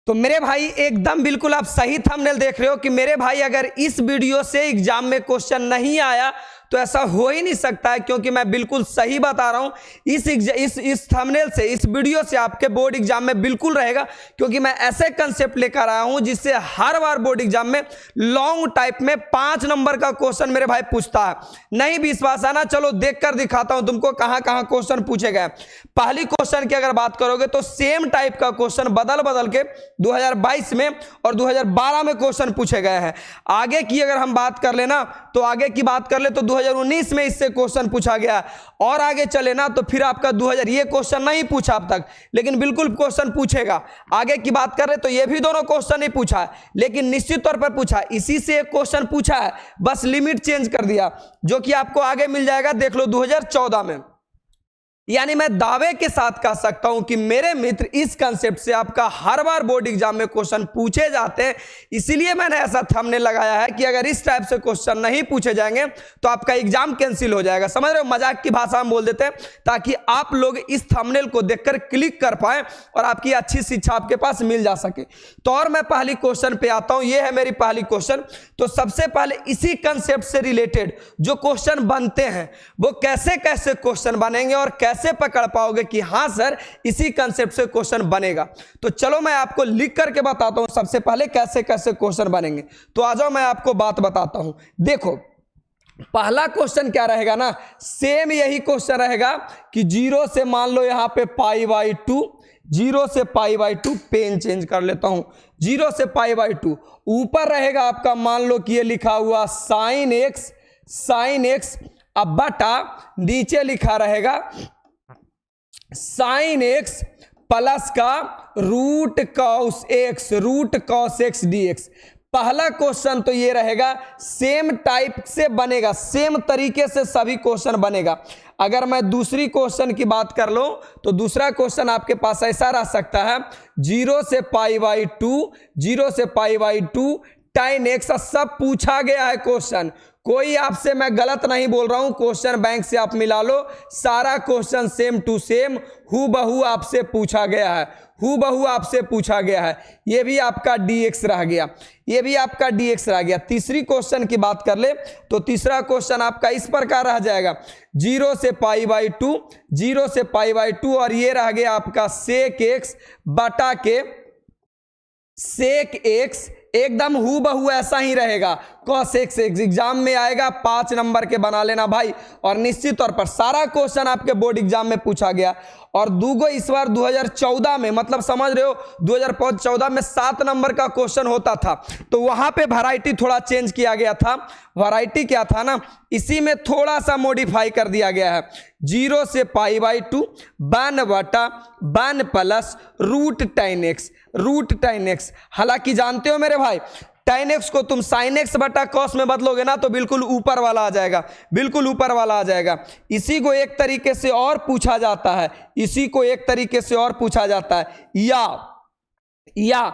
तो मेरे भाई एकदम बिल्कुल आप सही थंबनेल देख रहे हो कि मेरे भाई अगर इस वीडियो से एग्जाम में क्वेश्चन नहीं आया तो ऐसा हो ही नहीं सकता है, क्योंकि मैं बिल्कुल सही बता रहा हूं। इस थंबनेल से, इस वीडियो से आपके बोर्ड एग्जाम में बिल्कुल रहेगा, क्योंकि मैं ऐसे कंसेप्ट लेकर आया हूं जिससे हर बार बोर्ड एग्जाम में लॉन्ग टाइप में 5 नंबर का क्वेश्चन मेरे भाई पूछता है। नहीं विश्वास है ना, चलो देखकर दिखाता हूं तुमको कहां कहां क्वेश्चन पूछे गए। पहली क्वेश्चन की अगर बात करोगे तो सेम टाइप का क्वेश्चन बदल बदल के 2022 में और 2012 में क्वेश्चन पूछे गए हैं। आगे की अगर हम बात कर लेना तो आगे की बात कर ले तो 2019 में इससे क्वेश्चन पूछा गया, और आगे चले ना तो फिर आपका 2000 ये क्वेश्चन नहीं पूछा अब तक, लेकिन बिल्कुल क्वेश्चन पूछेगा। आगे की बात कर ले तो ये भी दोनों क्वेश्चन नहीं पूछा है, लेकिन निश्चित तौर पर पूछा। इसी से एक क्वेश्चन पूछा है, बस लिमिट चेंज कर दिया, जो कि आपको आगे मिल जाएगा, देख लो 2014 में। यानी मैं दावे के साथ कह सकता हूं कि मेरे मित्र इस कंसेप्ट से आपका हर बार बोर्ड एग्जाम में क्वेश्चन पूछे जाते हैं। इसीलिए मैंने ऐसा थंबनेल लगाया है कि अगर इस टाइप से क्वेश्चन नहीं पूछे जाएंगे तो आपका एग्जाम कैंसिल हो जाएगा। समझ रहे हो, मजाक की भाषा में बोल देते हैं, ताकि आप लोग इस थंबनेल को देखकर क्लिक कर पाए और आपकी अच्छी शिक्षा आपके पास मिल जा सके। तो और मैं पहली क्वेश्चन पे आता हूं, यह है मेरी पहली क्वेश्चन। तो सबसे पहले इसी कंसेप्ट से रिलेटेड जो क्वेश्चन बनते हैं वो कैसे कैसे क्वेश्चन बनेंगे और कैसे पकड़ पाओगे कि हां सर इसी कंसेप्ट से क्वेश्चन बनेगा। तो चलो मैं आपको लिख करके बताता हूं सबसे पहले कैसे कैसे क्वेश्चन बनेंगे। तो आ जाओ मैं आपको बात बताता हूं। देखो पहला क्वेश्चन क्या रहेगा ना, सेम यही क्वेश्चन रहेगा कि 0 से मान लो यहां पे π/2, 0 से π/2, पेन चेंज कर लेता हूं, 0 से π/2। ऊपर रहेगा आपका मान लो कि ये लिखा हुआ sin x, अब बटा नीचे लिखा रहेगा sin x प्लस का रूट cos x dx। पहला क्वेश्चन तो ये रहेगा, सेम टाइप से बनेगा, सेम तरीके से सभी क्वेश्चन बनेगा। अगर मैं दूसरी क्वेश्चन की बात कर लूं तो दूसरा क्वेश्चन आपके पास ऐसा रह सकता है 0 से π/2 tan x। सब पूछा गया है क्वेश्चन, कोई आपसे मैं गलत नहीं बोल रहा हूं, क्वेश्चन बैंक से आप मिला लो, सारा क्वेश्चन सेम टू सेम हूबहू आपसे पूछा गया है, हूबहू आपसे पूछा गया है। ये भी आपका dx रह गया, ये भी आपका dx रह गया। तीसरी क्वेश्चन की बात कर ले तो तीसरा क्वेश्चन आपका इस प्रकार रह जाएगा 0 से π/2 और ये रह गया आपका sec x बटा के sec x, एकदम हूबहू ऐसा ही रहेगा cos x। एग्जाम में आएगा 5 नंबर के, बना लेना भाई। और निश्चित तौर पर सारा क्वेश्चन आपके बोर्ड एग्जाम में पूछा गया। और दूगो इस बार 2014 में, मतलब समझ रहे हो 2014 में 7 नंबर का क्वेश्चन होता था, तो वहां पे वैरायटी थोड़ा चेंज किया गया था। वैरायटी क्या था ना, इसी में थोड़ा सा मॉडिफाई कर दिया गया है। 0 से π/2 1/1 प्लस रूट tan x। हालांकि जानते हो मेरे भाई, tan x को तुम sin x बटा cos में बदलोगे ना तो बिल्कुल ऊपर वाला आ जाएगा, बिल्कुल ऊपर वाला आ जाएगा। इसी को एक तरीके से और पूछा जाता है, इसी को एक तरीके से और पूछा जाता है, या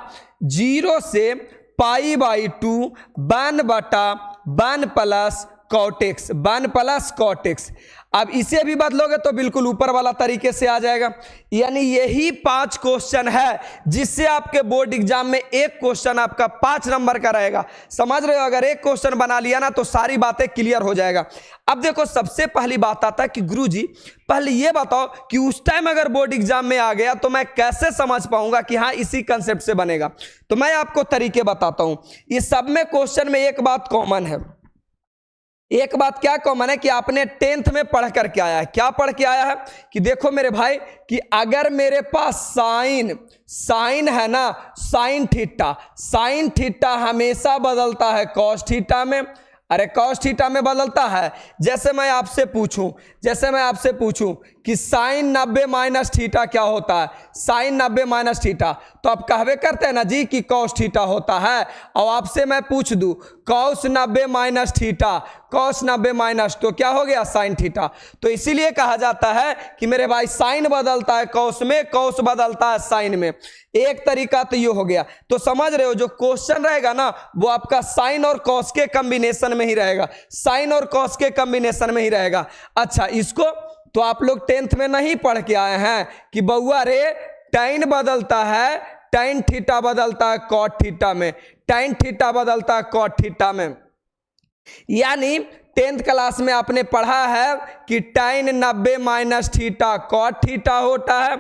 0 से π/2 1/1 प्लस cot x। अब इसे भी बदलोगे तो बिल्कुल ऊपर वाला तरीके से आ जाएगा। यानी यही 5 क्वेश्चन है जिससे आपके बोर्ड एग्जाम में एक क्वेश्चन आपका 5 नंबर का रहेगा। समझ रहे हो, अगर एक क्वेश्चन बना लिया ना तो सारी बातें क्लियर हो जाएगा। अब देखो सबसे पहली बात आता है कि गुरुजी पहले ये बताओ कि उस टाइम अगर बोर्ड एग्जाम में आ गया तो मैं कैसे समझ पाऊंगा कि हाँ इसी कंसेप्ट से बनेगा। तो मैं आपको तरीके बताता हूं। ये सब में क्वेश्चन में एक बात कॉमन है, एक बात क्या कॉमन है कि आपने 10th में पढ़ कर के आया है। क्या पढ़ के आया है कि देखो मेरे भाई कि अगर मेरे पास साइन है ना, साइन थीटा हमेशा बदलता है cos थीटा में। अरे cos थीटा में बदलता है। जैसे मैं आपसे पूछूं कि sin 90 माइनस थीटा क्या होता है, sin 90 माइनस थीटा, तो आप कहवे करते हैं ना जी कि cos थीटा होता है। और आपसे मैं पूछ दूं cos 90 minus theta, cos 90 minus, तो क्या हो गया sin थीटा। तो इसीलिए कहा जाता है कि मेरे भाई साइन बदलता है cos में, cos बदलता है साइन में। एक तरीका तो ये हो गया। तो समझ रहे हो, जो क्वेश्चन रहेगा ना वो आपका साइन और cos के कॉम्बिनेशन में ही रहेगा, साइन और cos के कॉम्बिनेशन में ही रहेगा। अच्छा, इसको तो आप लोग 10th में नहीं पढ़ के आए हैं कि बउआ रे tan बदलता है tan थीटा बदलता है cot थीटा में, tan थीटा बदलता है cot थीटा में। यानी 10th क्लास में आपने पढ़ा है कि tan 90 minus theta cot theta होता है,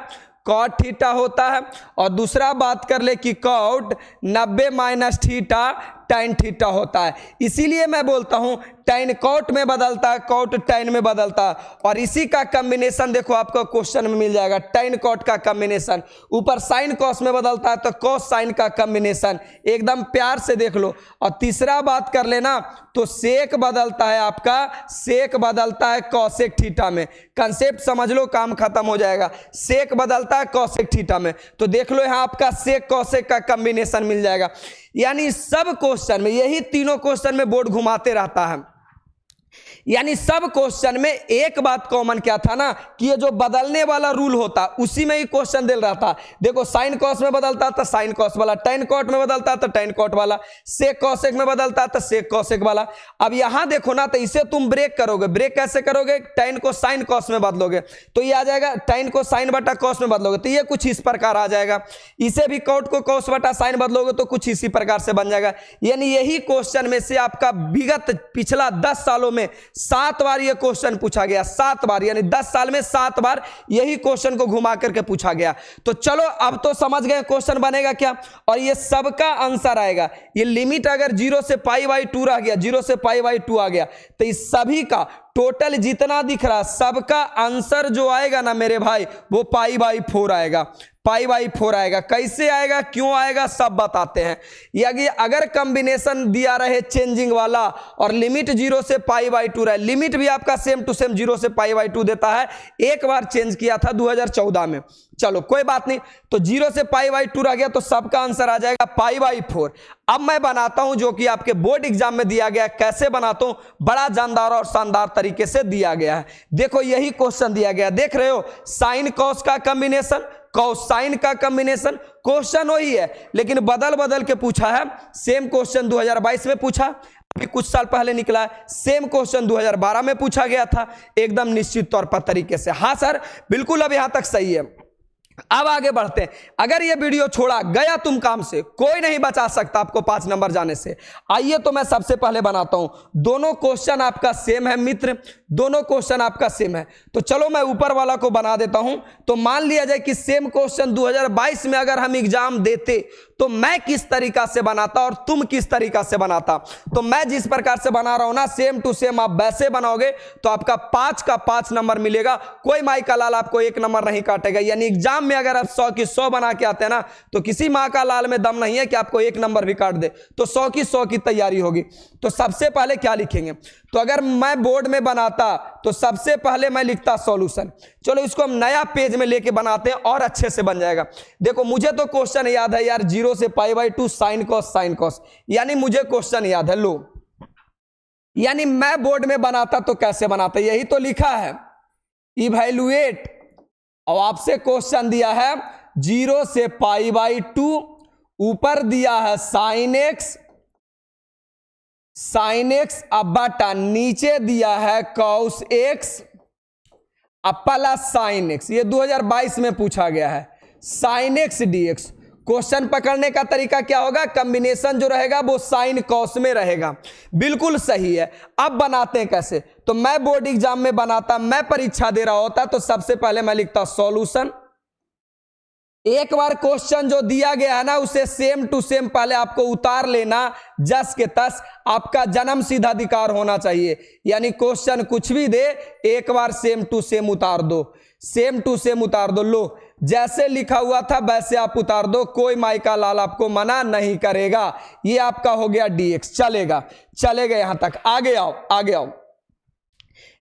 cot थीटा होता है। और दूसरा बात कर ले कि cot 90 minus theta tan theta होता है। इसीलिए मैं बोलता हूं tan cot में बदलता है, cot tan में बदलता है। और इसी का कॉम्बिनेशन देखो आपको क्वेश्चन में मिल जाएगा, tan cot का कॉम्बिनेशन। ऊपर sin cos में बदलता है तो cos sin का कॉम्बिनेशन, एकदम प्यार से देख लो। और तीसरा बात कर लेना तो sec बदलता है आपका, sec बदलता है cosec थीटा में। कंसेप्ट समझ लो, काम खत्म हो जाएगा। sec बदलता है cosec थीटा में, तो देख लो यहां आपका sec cosec का कॉम्बिनेशन मिल जाएगा। यानी सब क्वेश्चन में, यही तीनों क्वेश्चन में बोर्ड घुमाते रहता है। यानी सब क्वेश्चन में एक बात कॉमन क्या था ना, कि ये जो बदलने वाला रूल होता उसी में ही क्वेश्चन दे रहा था। देखो साइन कॉस में बदलता था साइन कॉस वाला, tan कॉट में बदलता था tan कॉट वाला, सेक कॉसेक में बदलता था सेक कॉसेक वाला। अब यहां देखो ना, तो इसे तुम ब्रेक करोगे, ब्रेक कैसे करोगे, tan को साइन कॉस में बदलोगे तो ये आ जाएगा, tan को साइन बटा कॉस में बदलोगे तो ये कुछ इस प्रकार आ जाएगा। इसे भी कॉट को कॉस बटा साइन बदलोगे तो कुछ इसी प्रकार से बन जाएगा। यानी यही क्वेश्चन में से आपका विगत पिछला 10 सालों में 7 बार ये क्वेश्चन पूछा गया, 7 बार, यानी 10 साल में 7 बार यही क्वेश्चन को घुमा करके पूछा गया। तो चलो अब तो समझ गए क्वेश्चन बनेगा क्या, और ये सबका आंसर आएगा। ये लिमिट अगर 0 से π/2 रह गया, 0 से π/2 आ गया, तो इस सभी का टोटल जितना दिख रहा सबका आंसर जो आएगा ना मेरे भाई, वो π/4 आएगा, π/4 आएगा। कैसे आएगा, क्यों आएगा, सब बताते हैं। ये अगर कॉम्बिनेशन दिया रहे चेंजिंग वाला और लिमिट 0 से π/2 रहे, लिमिट भी आपका सेम टू सेम 0 से π/2 देता है। एक बार चेंज किया था 2014 में, चलो कोई बात नहीं। तो 0 से π/2 रह गया तो सबका आंसर आ जाएगा π/4। अब मैं बनाता हूं जो कि आपके बोर्ड एग्जाम में दिया गया है। कैसे बनाता हूं, बड़ा जानदार और शानदार तरीके से दिया गया है। देखो यही क्वेश्चन दिया गया, देख रहे हो, साइन कॉस का कॉम्बिनेशन, कोसाइन का कॉम्बिनेशन। क्वेश्चन वही है लेकिन बदल बदल के पूछा है। सेम क्वेश्चन 2022 में पूछा, अभी कुछ साल पहले निकला है। सेम क्वेश्चन 2012 में पूछा गया था, एकदम निश्चित तौर पर तरीके से। हाँ सर बिल्कुल, अब यहां तक सही है। अब आगे बढ़ते हैं। अगर ये वीडियो छोड़ा गया तुम काम से, कोई नहीं बचा सकता आपको 5 नंबर जाने से। आइए तो मैं सबसे पहले बनाता हूं, दोनों क्वेश्चन आपका सेम है मित्र, दोनों क्वेश्चन आपका सेम है। तो चलो मैं ऊपर वाला को बना देता हूं। तो मान लिया जाए कि सेम क्वेश्चन 2022 में अगर हम एग्जाम देते तो मैं किस तरीका से बनाता और तुम किस तरीका से बनाता। तो मैं जिस प्रकार से बना रहा हूं ना, सेम टू सेम आप वैसे बनाओगे तो आपका 5 का 5 नंबर मिलेगा। कोई माई का लाल आपको 1 नंबर नहीं काटेगा। यानी एग्जाम में अगर आप 100 की 100 बना के आते हैं ना, तो किसी माँ का लाल में दम नहीं है कि आपको 1 नंबर भी काट दे। तो 100 की 100 की तैयारी होगी। तो सबसे पहले क्या लिखेंगे, तो अगर मैं बोर्ड में बनाता तो सबसे पहले मैं लिखता सॉल्यूशन। चलो इसको हम नया पेज में लेके बनाते हैं और अच्छे से बन जाएगा। देखो मुझे तो क्वेश्चन याद है यार, 0 से π/2 साइन कॉस, यानी मुझे क्वेश्चन याद है। लो यानी मैं बोर्ड में बनाता तो कैसे बनाता, यही तो लिखा है, इवैल्यूएट। और आपसे क्वेश्चन दिया है 0 से π/2, ऊपर दिया है साइन एक्स अब बटा नीचे दिया है कॉस एक्स अब प्लस साइन एक्स। ये 2022 में पूछा गया है, साइन एक्स dx। क्वेश्चन पकड़ने का तरीका क्या होगा, कॉम्बिनेशन जो रहेगा वो साइन कॉस में रहेगा। बिल्कुल सही है। अब बनाते हैं कैसे, तो मैं बोर्ड एग्जाम में बनाता, मैं परीक्षा दे रहा होता, तो सबसे पहले मैं लिखता सॉल्यूशन। एक बार क्वेश्चन जो दिया गया है ना, उसे सेम टू सेम पहले आपको उतार लेना, जस के तस। आपका जन्म सिद्धाधिकार होना चाहिए। यानी क्वेश्चन कुछ भी दे, एक बार सेम टू सेम उतार दो, सेम टू सेम उतार दो। लो जैसे लिखा हुआ था वैसे आप उतार दो, कोई माई का लाल आपको मना नहीं करेगा। ये आपका हो गया dx। चलेगा यहां तक। आगे आओ।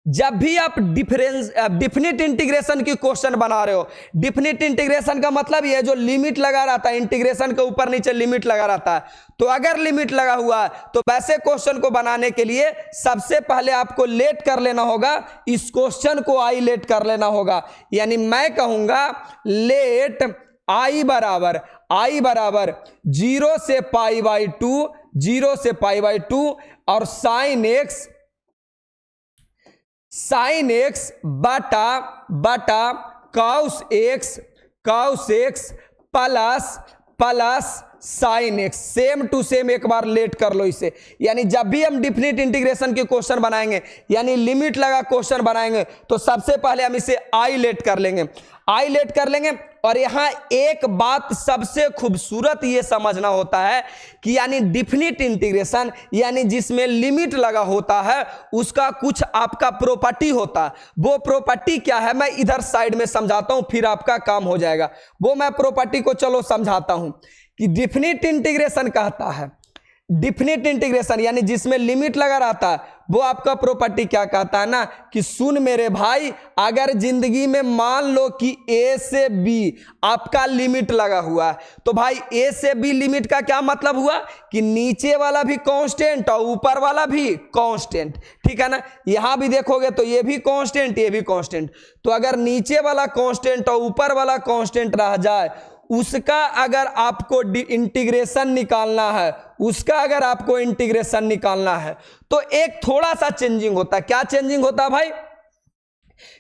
जब भी आप डिफिनिट इंटीग्रेशन की क्वेश्चन बना रहे हो, डिफिनिट इंटीग्रेशन का मतलब ये जो लिमिट लगा रहता है, इंटीग्रेशन के ऊपर नीचे लिमिट लगा रहता है। तो अगर लिमिट लगा हुआ है तो वैसे क्वेश्चन को बनाने के लिए सबसे पहले आपको लेट कर लेना होगा, इस क्वेश्चन को आई लेट कर लेना होगा। यानी मैं कहूंगा लेट आई बराबर 0 से π/2 और साइन एक्स बटा cos x plus plus sine x, same to same एक बार लेट कर लो इसे। यानी जब भी हम डिफिनिट इंटीग्रेशन के क्वेश्चन बनाएंगे, यानी लिमिट लगा क्वेश्चन बनाएंगे, तो सबसे पहले हम इसे आई लेट कर लेंगे, आई लेट कर लेंगे। और यहां एक बात सबसे खूबसूरत ये समझना होता है कि यानी डिफिनिट इंटीग्रेशन यानी जिसमें लिमिट लगा होता है उसका कुछ आपका प्रॉपर्टी होता है। वो प्रॉपर्टी क्या है मैं इधर साइड में समझाता हूं, फिर आपका काम हो जाएगा। वो मैं प्रॉपर्टी को चलो समझाता हूं कि डिफिनिट इंटीग्रेशन कहता है, डिफिनिट इंटीग्रेशन यानी जिसमें लिमिट लगा रहता है, वो आपका प्रॉपर्टी क्या कहता है ना कि सुन मेरे भाई, अगर जिंदगी में मान लो कि ए से बी आपका लिमिट लगा हुआ है, तो भाई ए से बी लिमिट का क्या मतलब हुआ कि नीचे वाला भी कांस्टेंट और ऊपर वाला भी कांस्टेंट, ठीक है ना। यहां भी देखोगे तो ये भी कांस्टेंट, ये भी कांस्टेंट। तो अगर नीचे वाला कांस्टेंट और ऊपर वाला कांस्टेंट रह जाए, उसका अगर आपको इंटीग्रेशन निकालना है, उसका अगर आपको इंटीग्रेशन निकालना है तो एक थोड़ा सा चेंजिंग होता है। क्या चेंजिंग होता है भाई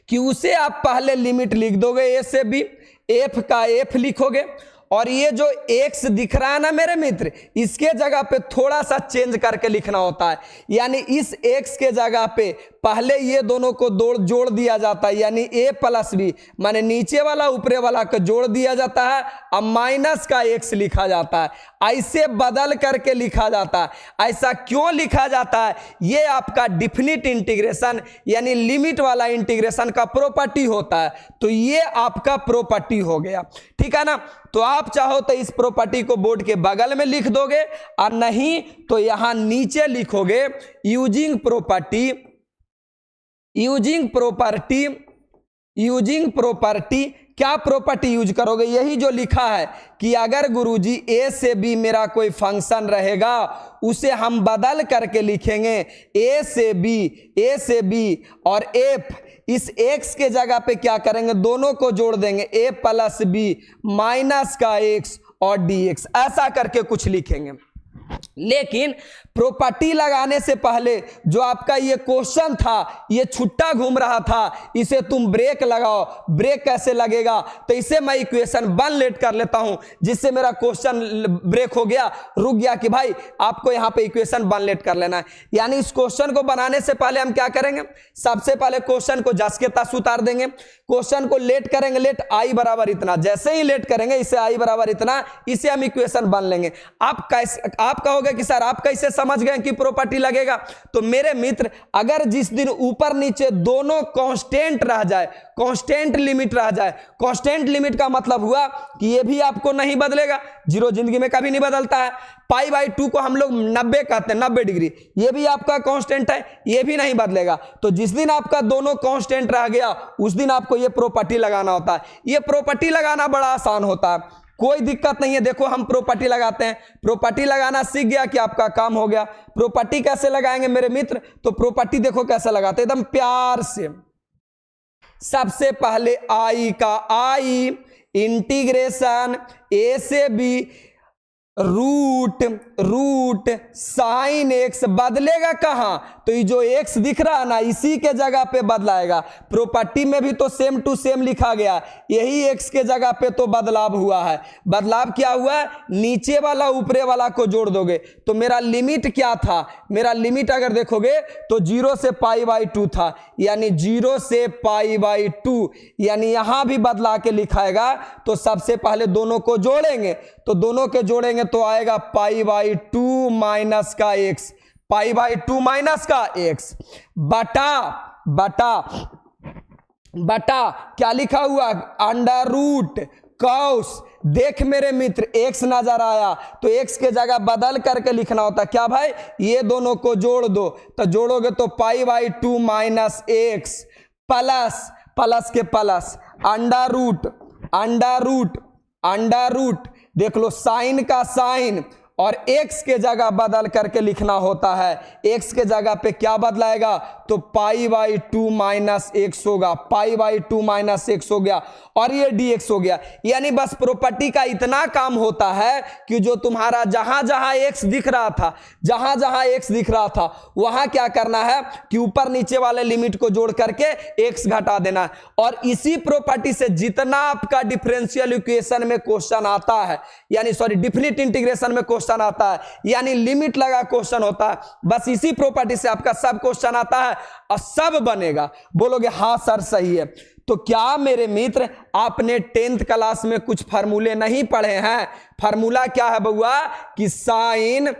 कि उसे आप पहले लिमिट लिख दोगे ए से बी, एफ का एफ लिखोगे, और ये जो एक्स दिख रहा है ना मेरे मित्र, इसके जगह पे थोड़ा सा चेंज करके लिखना होता है। यानी इस एक्स के जगह पे पहले ये दोनों को जोड़ दिया जाता है, यानी ए प्लस बी माने नीचे वाला ऊपरे वाला को जोड़ दिया जाता है, अब माइनस का एक्स लिखा जाता है। ऐसे बदल करके लिखा जाता है। ऐसा क्यों लिखा जाता है? ये आपका डिफिनिट इंटीग्रेशन यानी लिमिट वाला इंटीग्रेशन का प्रॉपर्टी होता है। तो ये आपका प्रॉपर्टी हो गया, ठीक है ना। तो आप चाहो तो इस प्रॉपर्टी को बोर्ड के बगल में लिख दोगे, और नहीं तो यहां नीचे लिखोगे using property, using property, using property. क्या प्रॉपर्टी यूज करोगे? यही जो लिखा है कि अगर गुरुजी ए से बी मेरा कोई फंक्शन रहेगा, उसे हम बदल करके लिखेंगे ए से बी और एफ, इस एक्स के जगह पे क्या करेंगे, दोनों को जोड़ देंगे, ए प्लस बी माइनस का एक्स और डी एक्स, ऐसा करके कुछ लिखेंगे। लेकिन प्रॉपर्टी लगाने से पहले जो आपका ये क्वेश्चन था, ये छुट्टा घूम रहा था, इसे तुम ब्रेक लगाओ। ब्रेक कैसे लगेगा? तो इसे मैं इक्वेशन 1 लेट कर लेता हूं, जिससे मेरा क्वेश्चन ब्रेक हो गया, रुक गया कि भाई आपको यहां पे इक्वेशन 1 लेट कर लेना है। यानी इस क्वेश्चन को बनाने से पहले हम क्या करेंगे, सबसे पहले क्वेश्चन को जस के तस उतार देंगे, क्वेश्चन को लेट करेंगे, लेट आई बराबर इतना, जैसे ही लेट करेंगे इसे आई बराबर इतना, इसे हम इक्वेशन 1 लेंगे। आप कहोगे कि सर आप कैसे समझ गए कि प्रॉपर्टी लगेगा? तो मेरे मित्र, अगर जिस दिन ऊपर नीचे दोनों कांस्टेंट रह जाए, कांस्टेंट लिमिट रह जाए, कांस्टेंट लिमिट का मतलब हुआ कि ये भी आपको नहीं बदलेगा, जीरो जिंदगी में कभी नहीं बदलता है। पाई बाई 2 को हम लोग 90 कहते हैं, 90 डिग्री, ये भी आपका कांस्टेंट है, ये भी नहीं बदलेगा। तो जिस दिन आपका दोनों कांस्टेंट रह गया, उस दिन आपको ये प्रॉपर्टी लगाना होता है। ये प्रॉपर्टी लगाना बड़ा आसान होता है, कोई दिक्कत नहीं है। देखो हम प्रॉपर्टी लगाते हैं, प्रॉपर्टी लगाना सीख गया कि आपका काम हो गया। प्रॉपर्टी कैसे लगाएंगे मेरे मित्र? तो प्रॉपर्टी देखो कैसे लगाते हैं, एकदम प्यार से। सबसे पहले आई का आई, इंटीग्रेशन ए से बी, रूट साइन एक्स, बदलेगा कहां? तो ये जो एक्स दिख रहा है ना, इसी के जगह पे बदलाएगा। प्रॉपर्टी में भी तो सेम टू सेम लिखा गया, यही एक्स के जगह पे तो बदलाव हुआ है। बदलाव क्या हुआ? नीचे वाला ऊपरे वाला को जोड़ दोगे। तो मेरा लिमिट क्या था? मेरा लिमिट अगर देखोगे तो 0 से पाई बाई 2 था, यानी 0 से पाई बाई 2, यानी यहां भी बदला के लिखाएगा। तो सबसे पहले दोनों को जोड़ेंगे, तो दोनों के जोड़ेंगे तो आएगा पाई बाई 2 माइनस का एक्स, पाई बाई 2 माइनस का एक्स, बटा क्या लिखा हुआ? Under root cos. देख मेरे मित्र, एक्स नजर आया तो एक्स के जगह बदल करके लिखना होता। क्या भाई? ये दोनों को जोड़ दो, तो जोड़ोगे तो पाई बाई 2 माइनस एक्स प्लस के प्लस अंडर रूट, देख लो साइन का साइन, और x के जगह बदल करके लिखना होता है। x के जगह पे क्या बदलाएगा? तो π/2 माइनस एक्स होगा, π/2 माइनस एक्स हो गया और ये dx हो गया। यानी बस प्रॉपर्टी का इतना काम होता है कि जो तुम्हारा जहां जहां x दिख रहा था, जहां जहां x दिख रहा था वहां क्या करना है कि ऊपर नीचे वाले लिमिट को जोड़ करके x घटा देना है। और इसी प्रॉपर्टी से जितना आपका डिफरेंशियल इक्वेशन में क्वेश्चन आता है, यानी सॉरी डिफिनिट इंटीग्रेशन में क्वेश्चन आता है, यानी लिमिट लगा क्वेश्चन होता है, बस इसी प्रॉपर्टी से आपका सब क्वेश्चन आता है और सब बनेगा। बोलोगे हाँ सर सही है। तो क्या मेरे मित्र आपने 10th क्लास में कुछ फार्मूले नहीं पढ़े हैं? फार्मूला क्या है बउआ कि sine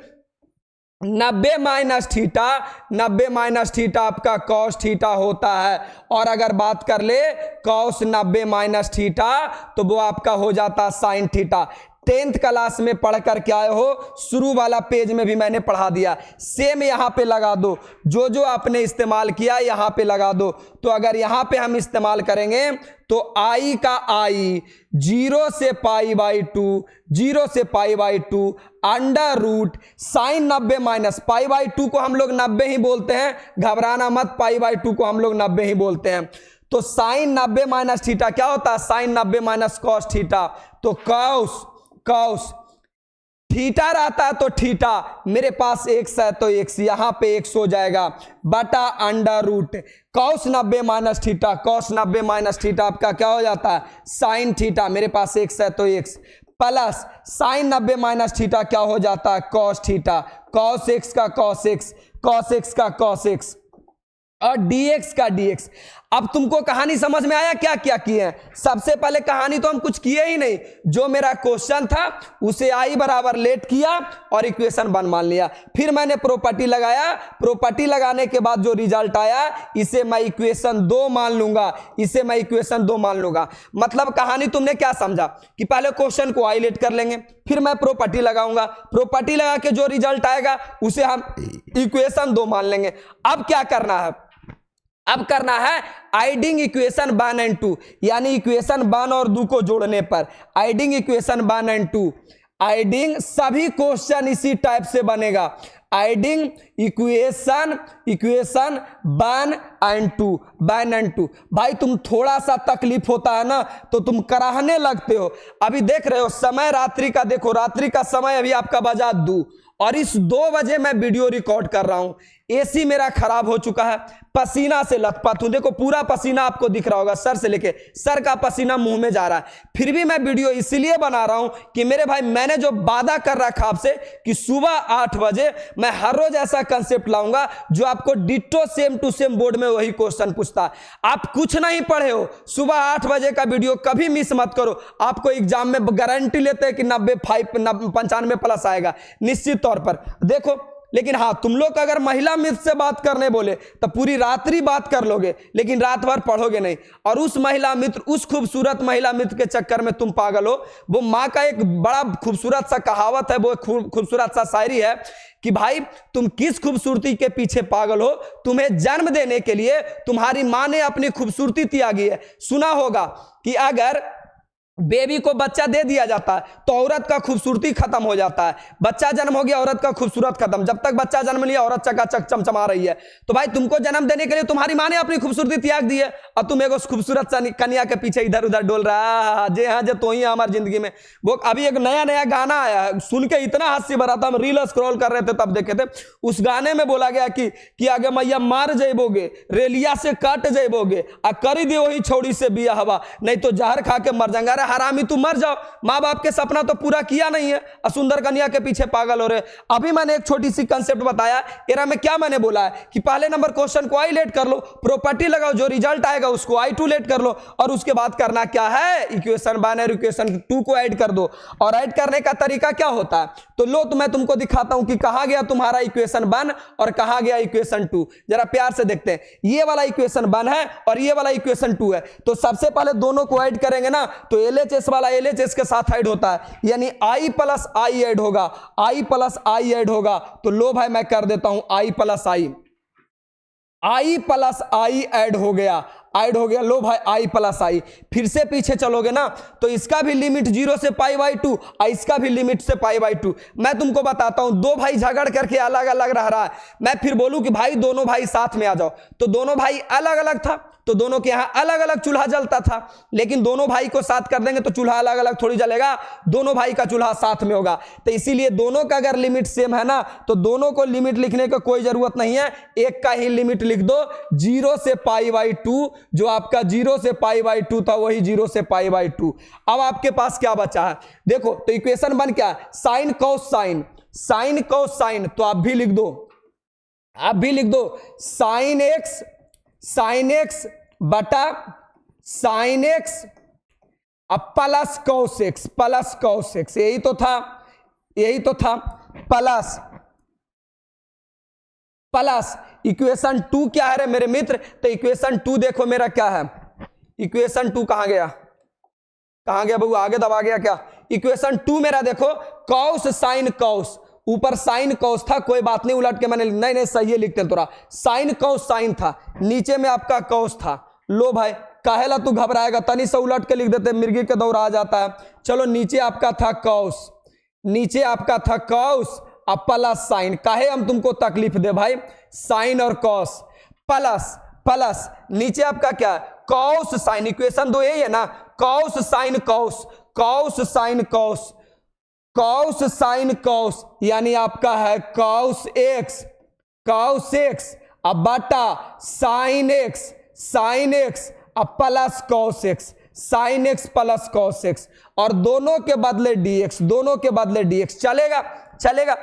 90 minus theta, 90 minus theta आपका कॉस थीटा होता है। और अगर बात कर ले कॉस 90 माइनस थीटा तो वो आपका हो जाता साइन थीटा। 10th क्लास में पढ़ कर के आए हो, शुरू वाला पेज में भी मैंने पढ़ा दिया, सेम यहां पे लगा दो, जो जो आपने इस्तेमाल किया यहां पे लगा दो। तो अगर यहां पे हम इस्तेमाल करेंगे तो i का i 0 से π/2, 0 से π/2 अंडर रूट साइन 90 माइनस π/2 को हम लोग 90 ही बोलते हैं, घबराना मत, π/2 को हम लोग 90 ही बोलते हैं। तो साइन 90 माइनस थीटा क्या होता है? Sine 90 minus cos theta. तो कॉस थीटा रहता है तो थीटा, मेरे पास x है तो x, यहां पे x हो जाएगा बटा under root cos 90 minus theta, cos 90 minus theta आपका क्या हो जाता है? साइन थीटा, मेरे पास x है तो x, plus sign 90 minus theta क्या हो जाता है? कॉस थीटा, कॉस x का कॉस x, कॉस x का कॉस x और dx का dx। अब तुमको कहानी समझ में आया क्या क्या किए हैं? सबसे पहले कहानी तो हम कुछ किए ही नहीं, जो मेरा क्वेश्चन था उसे i बराबर लेट किया और इक्वेशन 1 मान लिया। फिर मैंने प्रॉपर्टी लगाया, प्रॉपर्टी लगाने के बाद जो रिजल्ट आया इसे मैं इक्वेशन 2 मान लूंगा, इसे मैं इक्वेशन 2 मान लूंगा। मतलब कहानी तुमने क्या समझा कि पहले क्वेश्चन को i लेट कर लेंगे, फिर मैं प्रॉपर्टी लगाऊंगा, प्रॉपर्टी लगा के जो रिजल्ट आएगा उसे हम इक्वेशन 2 मान लेंगे। अब क्या करना है? अब करना है आइडिंग इक्वेशन 1 और 2, यानी इक्वेशन 1 और 2 को जोड़ने पर आइडिंग इक्वेशन 1 और 2, आइडिंग सभी क्वेश्चन इसी टाइप से बनेगा, आइडिंग इक्वेशन 1 और 2। भाई तुम थोड़ा सा तकलीफ होता है ना तो तुम कराहने लगते हो। अभी देख रहे हो समय रात्रि का, देखो रात्रि का समय अभी आपका बजा 2 और इस 2 बजे मैं वीडियो रिकॉर्ड कर रहा हूं। एसी मेरा खराब हो चुका है, पसीना से लथपथ हूं, देखो पूरा पसीना आपको दिख रहा होगा, सर से लेके सर का पसीना मुंह में जा रहा है। फिर भी मैं वीडियो इसलिए बना रहा हूं कि मेरे भाई मैंने जो वादा कर रखा आपसे कि सुबह 8 बजे मैं हर रोज ऐसा कंसेप्ट लाऊंगा जो आपको ditto same to same board में वही क्वेश्चन पूछता है। आप कुछ नहीं पढ़े हो, सुबह 8 बजे का वीडियो कभी मिस मत करो, आपको एग्जाम में गारंटी लेते हैं कि 95 प्लस आएगा निश्चित तौर पर। देखो लेकिन हाँ, तुम लोग अगर महिला मित्र से बात करने बोले तो पूरी रात्रि बात कर लोगे लेकिन रात भर पढ़ोगे नहीं, और उस महिला मित्र, उस खूबसूरत महिला मित्र के चक्कर में तुम पागल हो। वो माँ का एक बड़ा खूबसूरत सा कहावत है, वो खूबसूरत सा शायरी है कि भाई तुम किस खूबसूरती के पीछे पागल हो, तुम्हें जन्म देने के लिए तुम्हारी माँ ने अपनी खूबसूरती त्यागी है। सुना होगा कि अगर बेबी को बच्चा दे दिया जाता है तो औरत का खूबसूरती खत्म हो जाता है, बच्चा जन्म हो गया औरत का खूबसूरत खत्म, जब तक बच्चा जन्म लिया औरत चकाचक चमचमा रही है। तो भाई तुमको जन्म देने के लिए तुम्हारी माँ ने अपनी खूबसूरती त्याग दी है और तुम एक खूबसूरत कन्या के पीछे इधर उधर डोल रहा है। जे हाँ जे तो ही हमारी जिंदगी में। वो अभी एक नया गाना आया है, सुन के इतना हंसी भरा था, हम रील स्क्रॉल कर रहे थे तब देखे थे। उस गाने में बोला गया कि आगे मैया मार जेबोगे, रेलिया से काट जेबोगे, आ करी दे वही छौड़ी से बिया हवा, नहीं तो जहर खा के मर जाएंगे। हरामी तू मर जाओ, माँ बाप के सपना तो पूरा किया नहीं है, सुंदर कन्या के पीछे पागल हो रहे। अभी मैंने एक छोटी सी कंसेप्ट बताया, एरा में क्या मैंने बोला है कि पहले नंबर क्वेश्चन को आई लेट कर लो, प्रॉपर्टी लगाओ, जो रिजल्ट आएगा उसको i2 लेट कर लो, और उसके बाद करना क्या है, इक्वेशन 1 और इक्वेशन 2 को ऐड कर दो। और ऐड करने का तरीका क्या होता है तो लो, तो मैं तुमको दिखाता हूं कि कहां गया तुम्हारा इक्वेशन 1 और कहां गया इक्वेशन 2। जरा प्यार से देखते हैं। ये वाला इक्वेशन 1 है और ये वाला इक्वेशन 2 है। तो सबसे पहले दोनों को ऐड करेंगे ना तो LHS वाला LHS के साथ ऐड होता है, यानी i प्लस आई ऐड होगा, i प्लस आई ऐड होगा। तो लो भाई मैं कर देता हूं i plus I, i plus I add हो गया, ऐड हो गया, लो भाई आई प्लस आई। फिर से पीछे चलोगे ना तो इसका भी लिमिट 0 से पाई बाई 2 और इसका भी लिमिट से पाई बाई 2। मैं तुमको बताता हूं, दो भाई झगड़ करके अलग अलग रह रहा है, मैं फिर बोलूं कि भाई दोनों भाई साथ में आ जाओ, तो दोनों भाई अलग अलग था, तो दोनों के यहां अलग अलग चूल्हा जलता था, लेकिन दोनों भाई को साथ कर देंगे तो चूल्हा अलग अलग थोड़ी जलेगा, दोनों भाई का चूल्हा साथ में होगा। तो इसीलिए दोनों का अगर लिमिट सेम है ना तो दोनों को लिमिट लिखने का कोई जरूरत नहीं है, एक का ही लिमिट लिख दो 0 से पाई बाई 2। जो आपका 0 से पाई बाई 2 था वही 0 से पाई बाई 2। अब आपके पास क्या बचा है देखो, तो इक्वेशन बन क्या है, sine cos sine, sine cos sine, तो आप भी लिख दो, आप भी लिख दो साइन एक्स बटा साइन एक्स अब plus cos x, plus cos x, यही तो था, यही तो था, प्लस प्लस इक्वेशन 2 क्या है रे मेरे मित्र, तो इक्वेशन 2 देखो मेरा क्या है, इक्वेशन 2 कहां गया, कहां गया बबू, आगे दबा गया क्या, इक्वेशन 2 मेरा देखो कॉस साइन कॉस, ऊपर साइन कॉस था, कोई बात नहीं उलट के मैंने नहीं सही है लिखते हैं, थोड़ा साइन कॉस साइन था, नीचे में आपका कॉस था। लो भाई काहेला तू घबराएगा, तनी से उलट के लिख देते, मिर्गी के दौर आ जाता है। चलो नीचे आपका था कॉस, नीचे आपका था कॉस अब प्लस साइन, काहे हम तुमको तकलीफ दे भाई, साइन और कॉस प्लस प्लस नीचे आपका क्या है कॉस साइन, इक्वेशन 2 यही है ना, cos sine cos, cos sine cos, cos sine cos, यानी आपका है कॉस एक्स, कॉस एक्स अब बटा साइन एक्स, साइन एक्स अब plus cos x, sine x plus cos x, और दोनों के बदले डीएक्स, दोनों के बदले डीएक्स, चलेगा, चलेगा।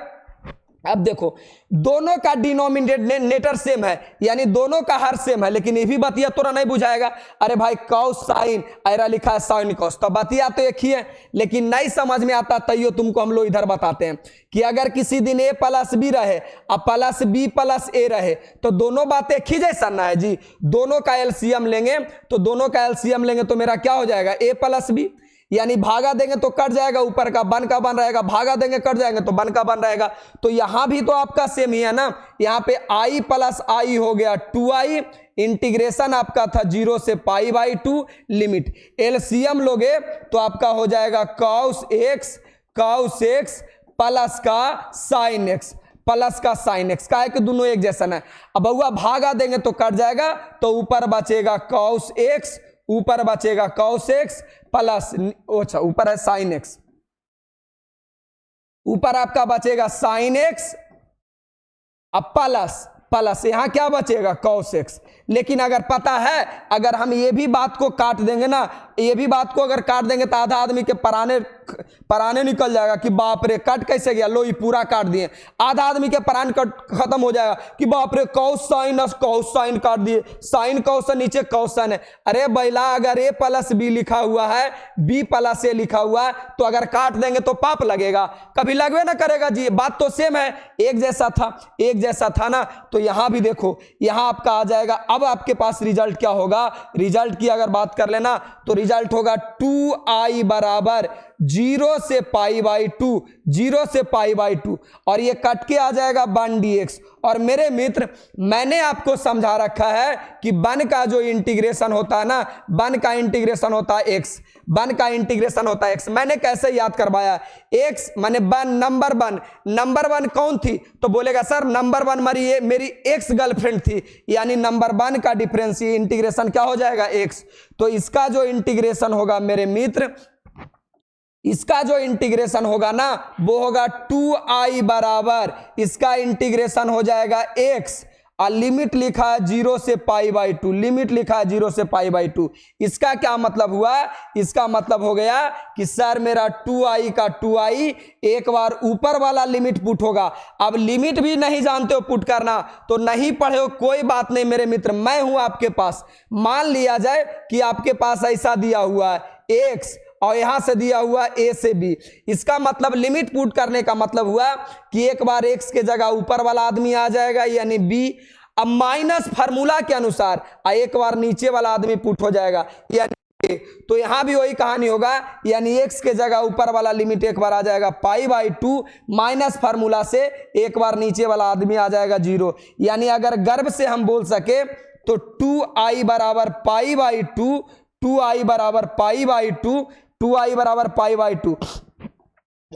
अब देखो दोनों का डिनोमिनेटर सेम है, यानी दोनों का हर सेम है, लेकिन ये भी बतिया तोरा नहीं बुझाएगा, अरे भाई कॉस साइन ऐरा लिखा है साइन कॉस, तो बतिया तो एक ही है, लेकिन नहीं समझ में आता तैयो तुमको हम लोग इधर बताते हैं कि अगर किसी दिन a प्लस बी रहे अब प्लस बी प्लस ए रहे तो दोनों बातें एक ही जैसा ना है जी, दोनों का एलसीएम लेंगे, तो दोनों का एलसीएम लेंगे तो मेरा क्या हो जाएगा a प्लस बी, यानी भागा देंगे तो कट जाएगा, ऊपर का बन का बन रहेगा, भागा देंगे कट जाएंगे तो बन का बन रहेगा। तो यहां भी तो आपका सेम ही है ना, यहां पे i प्लस आई हो गया 2i, इंटीग्रेशन आपका था 0 से पाई बाई 2, लिमिट एलसीएम लोगे तो आपका हो जाएगा कॉस एक्स प्लस का साइन एक्स, प्लस का साइन एक्स, का है कि दोनों एक जैसा है। अब बउआ भागा देंगे तो कट जाएगा, तो ऊपर बचेगा कॉस एक्स, ऊपर बचेगा कॉस एक्स प्लस, अच्छा ऊपर है साइन एक्स, ऊपर आपका बचेगा साइन एक्स अब प्लस प्लस यहां क्या बचेगा कॉस एक्स। लेकिन अगर पता है, अगर हम ये भी बात को काट देंगे ना, ये भी बात को अगर काट देंगे तो आधा आदमी के पराने निकल जाएगा कि बाप रे कट कैसे गया, लो ये पूरा काट दिए, आधा आदमी के परान कट खत्म हो जाएगा कि बाप रे कॉस साइन काट दिए, साइन कॉस नीचे कॉस साइन है। अरे बैला अगर ए प्लस बी लिखा हुआ है, बी प्लस ए लिखा हुआ है, तो अगर काट देंगे तो पाप लगेगा, कभी लगवे ना करेगा जी, बात तो सेम है, एक जैसा था, एक जैसा था ना। तो यहां भी देखो, यहां आपका आ जाएगा, अब आपके पास रिजल्ट क्या होगा, रिजल्ट की अगर बात कर लेना तो रिजल्ट होगा 2i बराबर 0 से पाई बाई 2, 0 से पाई बाई 2, और ये कट के आ जाएगा 1 dx। और मेरे मित्र मैंने आपको समझा रखा है कि 1 का जो इंटीग्रेशन होता है ना, 1 का इंटीग्रेशन होता है x, 1 का इंटीग्रेशन होता है x। मैंने कैसे याद करवाया, x माने 1 नंबर 1 कौन थी, तो बोलेगा सर नंबर 1 मेरी एक्स गर्लफ्रेंड थी, यानी नंबर 1 का डिफरेंस इंटीग्रेशन क्या हो जाएगा x। तो इसका जो इंटीग्रेशन होगा मेरे मित्र, इसका जो इंटीग्रेशन होगा ना वो होगा 2i बराबर, इसका इंटीग्रेशन हो जाएगा x, और लिमिट लिखा है 0 से पाई बाई 2, लिमिट लिखा है 0 से पाई बाई 2। इसका क्या मतलब हुआ, इसका मतलब हो गया कि सर मेरा 2i का 2i एक बार ऊपर वाला लिमिट पुट होगा। अब लिमिट भी नहीं जानते हो पुट करना तो नहीं पढ़े हो, कोई बात नहीं मेरे मित्र, मैं हूं आपके पास। मान लिया जाए कि आपके पास ऐसा दिया हुआ है x और यहां से दिया हुआ a से b, इसका मतलब लिमिट पुट करने का मतलब हुआ कि एक बार x के जगह ऊपर वाला आदमी आ जाएगा यानी b, अब माइनस फार्मूला के अनुसार एक बार नीचे वाला आदमी पुट हो जाएगा यानी a। तो यहां भी वही कहानी होगा, यानी x के जगह ऊपर वाला लिमिट एक बार आ जाएगा पाई बाई 2, माइनस फार्मूला से एक बार नीचे वाला आदमी आ जाएगा 0। यानी अगर गर्व से हम बोल सके तो 2i बराबर पाई बाई 2, 2i बराबर पाई बाई 2, 2i बराबर पाई बाई 2,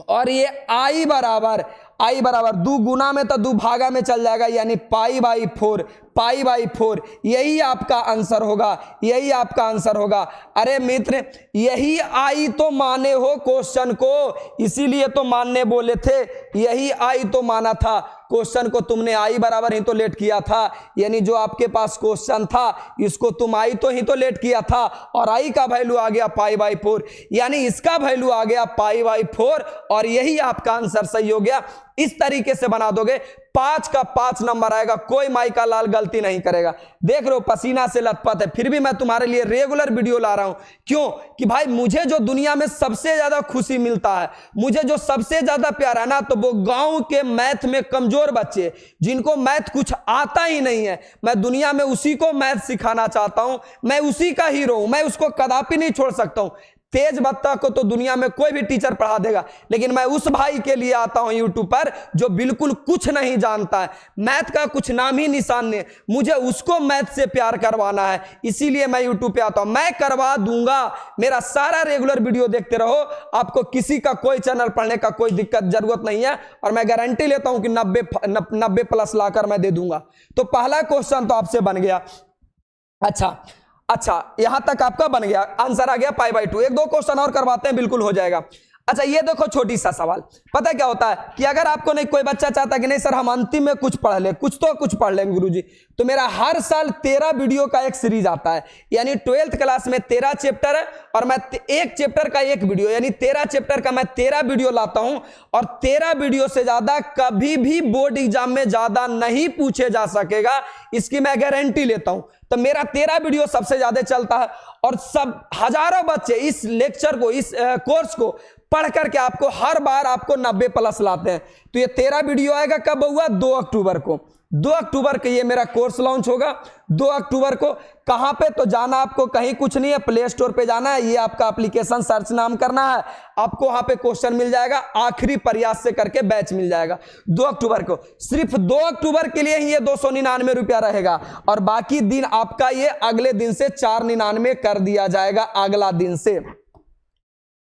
और ये i बराबर 2 गुना में तो 2 भागा में चल जाएगा, यानी पाई बाई 4, पाई बाई 4। यही आपका आंसर होगा, यही आपका आंसर होगा। अरे मित्र, यही आई तो माने हो क्वेश्चन को, इसीलिए तो मानने बोले थे, यही आई तो माना था क्वेश्चन को, तुमने आई बराबर ही तो लेट किया था, यानी जो आपके पास क्वेश्चन था इसको तुम आई तो ही तो लेट किया था, और आई का वैल्यू आ गया पाई बाई 4, यानी इसका वैल्यू आ गया पाई बाई 4, और यही आपका आंसर सही हो गया। इस तरीके से बना दोगे 5 का 5 नंबर आएगा, कोई माई का लाल गलती नहीं करेगा। देख रहे हो पसीना से लथपथ है, फिर भी मैं तुम्हारे लिए रेगुलर वीडियो ला रहा हूं। क्यों? कि भाई मुझे जो दुनिया में सबसे ज्यादा खुशी मिलता है, मुझे जो सबसे ज्यादा प्यार है ना, तो वो गांव के मैथ में कमजोर बच्चे जिनको मैथ कुछ आता ही नहीं है, मैं दुनिया में उसी को मैथ सिखाना चाहता हूं। मैं उसी का हीरो हूं, मैं उसको कदापि नहीं छोड़ सकता हूं। तेज बत्ता को तो दुनिया में कोई भी टीचर पढ़ा देगा, लेकिन मैं उस भाई के लिए आता हूं यूट्यूब पर जो बिल्कुल कुछ नहीं जानता है, मैथ का कुछ नाम ही निशान नहीं, मुझे उसको मैथ से प्यार करवाना है, इसीलिए मैं यूट्यूब पे आता हूं। मैं करवा दूंगा, मेरा सारा रेगुलर वीडियो देखते रहो, आपको किसी का कोई चैनल पढ़ने का कोई दिक्कत जरूरत नहीं है, और मैं गारंटी लेता हूं कि 90 प्लस लाकर मैं दे दूंगा। तो पहला क्वेश्चन तो आपसे बन गया। अच्छा, यहां तक आपका बन गया, आंसर आ गया पाई बाई 2। एक दो क्वेश्चन और करवाते हैं, बिल्कुल हो जाएगा। अच्छा, ये देखो छोटी सा सवाल, पता क्या होता है कि अगर आपको नहीं, कोई बच्चा चाहता है कि नहीं सर हम अंतिम में कुछ पढ़ ले, कुछ तो कुछ पढ़ लेंगे गुरुजी, तो मेरा हर साल 13 वीडियो का एक सीरीज आता है, यानी 12th क्लास में 13 चैप्टर है, और मैं एक चैप्टर का एक वीडियो, यानी 13 चैप्टर का मैं 13 वीडियो लाता हूं, और 13 वीडियो से ज्यादा कभी भी बोर्ड एग्जाम में ज्यादा नहीं पूछे जा सकेगा, इसकी मैं गारंटी लेता हूं। तो मेरा 13 वीडियो सबसे ज्यादा चलता है, और सब हजारों बच्चे इस लेक्चर को, इस कोर्स को पढ़ करके आपको हर बार आपको 90 प्लस लाते हैं। तो ये 13 वीडियो आएगा कब हुआ? 2 अक्टूबर को। 2 अक्टूबर को ये मेरा कोर्स लॉन्च होगा, 2 अक्टूबर को। कहां पे? तो जाना आपको कहीं कुछ नहीं है, प्ले स्टोर पे जाना है, ये आपका एप्लीकेशन सर्च नाम करना है, आपको वहां पे क्वेश्चन मिल जाएगा, आखिरी प्रयास से करके बैच मिल जाएगा 2 अक्टूबर को। सिर्फ 2 अक्टूबर के लिए ही ये 299 रुपया रहेगा, और बाकी दिन आपका ये अगले दिन से 499 कर दिया जाएगा, अगला दिन से।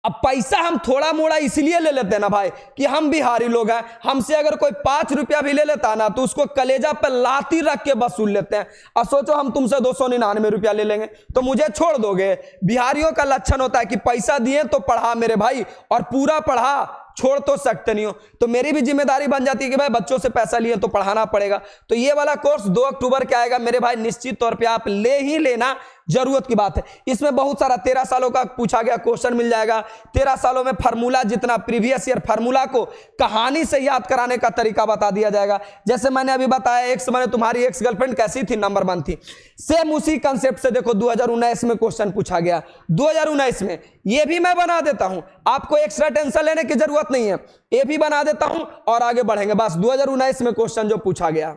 अब पैसा हम थोड़ा मोड़ा इसलिए ले लेते हैं ना भाई कि हम बिहारी लोग हैं, हमसे अगर कोई 5 रुपया भी ले लेता ना तो उसको कलेजा पर लाती रख के वसूल लेते हैं। अब सोचो हम तुमसे 299 रुपया ले लेंगे तो मुझे छोड़ दोगे? बिहारियों का लक्षण होता है कि पैसा दिए तो पढ़ा मेरे भाई, और पूरा पढ़ा, छोड़ तो सकते नहीं हो। तो मेरी भी जिम्मेदारी बन जाती है कि भाई बच्चों से पैसा लिए तो पढ़ाना पड़ेगा। तो ये वाला कोर्स 2 अक्टूबर के आएगा मेरे भाई, निश्चित तौर पे आप ले ही लेना, जरूरत की बात है। इसमें बहुत सारा 13 सालों का पूछा गया क्वेश्चन मिल जाएगा, 13 सालों में फार्मूला, जितना प्रीवियस ईयर फार्मूला को कहानी से याद कराने का तरीका बता दिया जाएगा। जैसे मैंने अभी बताया, एक्स माने तुम्हारी एक्स गर्लफ्रेंड कैसी थी, नंबर 1 थी, सेम उसी कंसेप्ट से देखो 2019 में क्वेश्चन पूछा गया। 2019 में ये भी मैं बना देता हूं, आपको एक्स्ट्रा टेंशन लेने की जरूरत नहीं है, ये भी बना देता हूं और आगे बढ़ेंगे। बस 2019 में क्वेश्चन जो पूछा गया,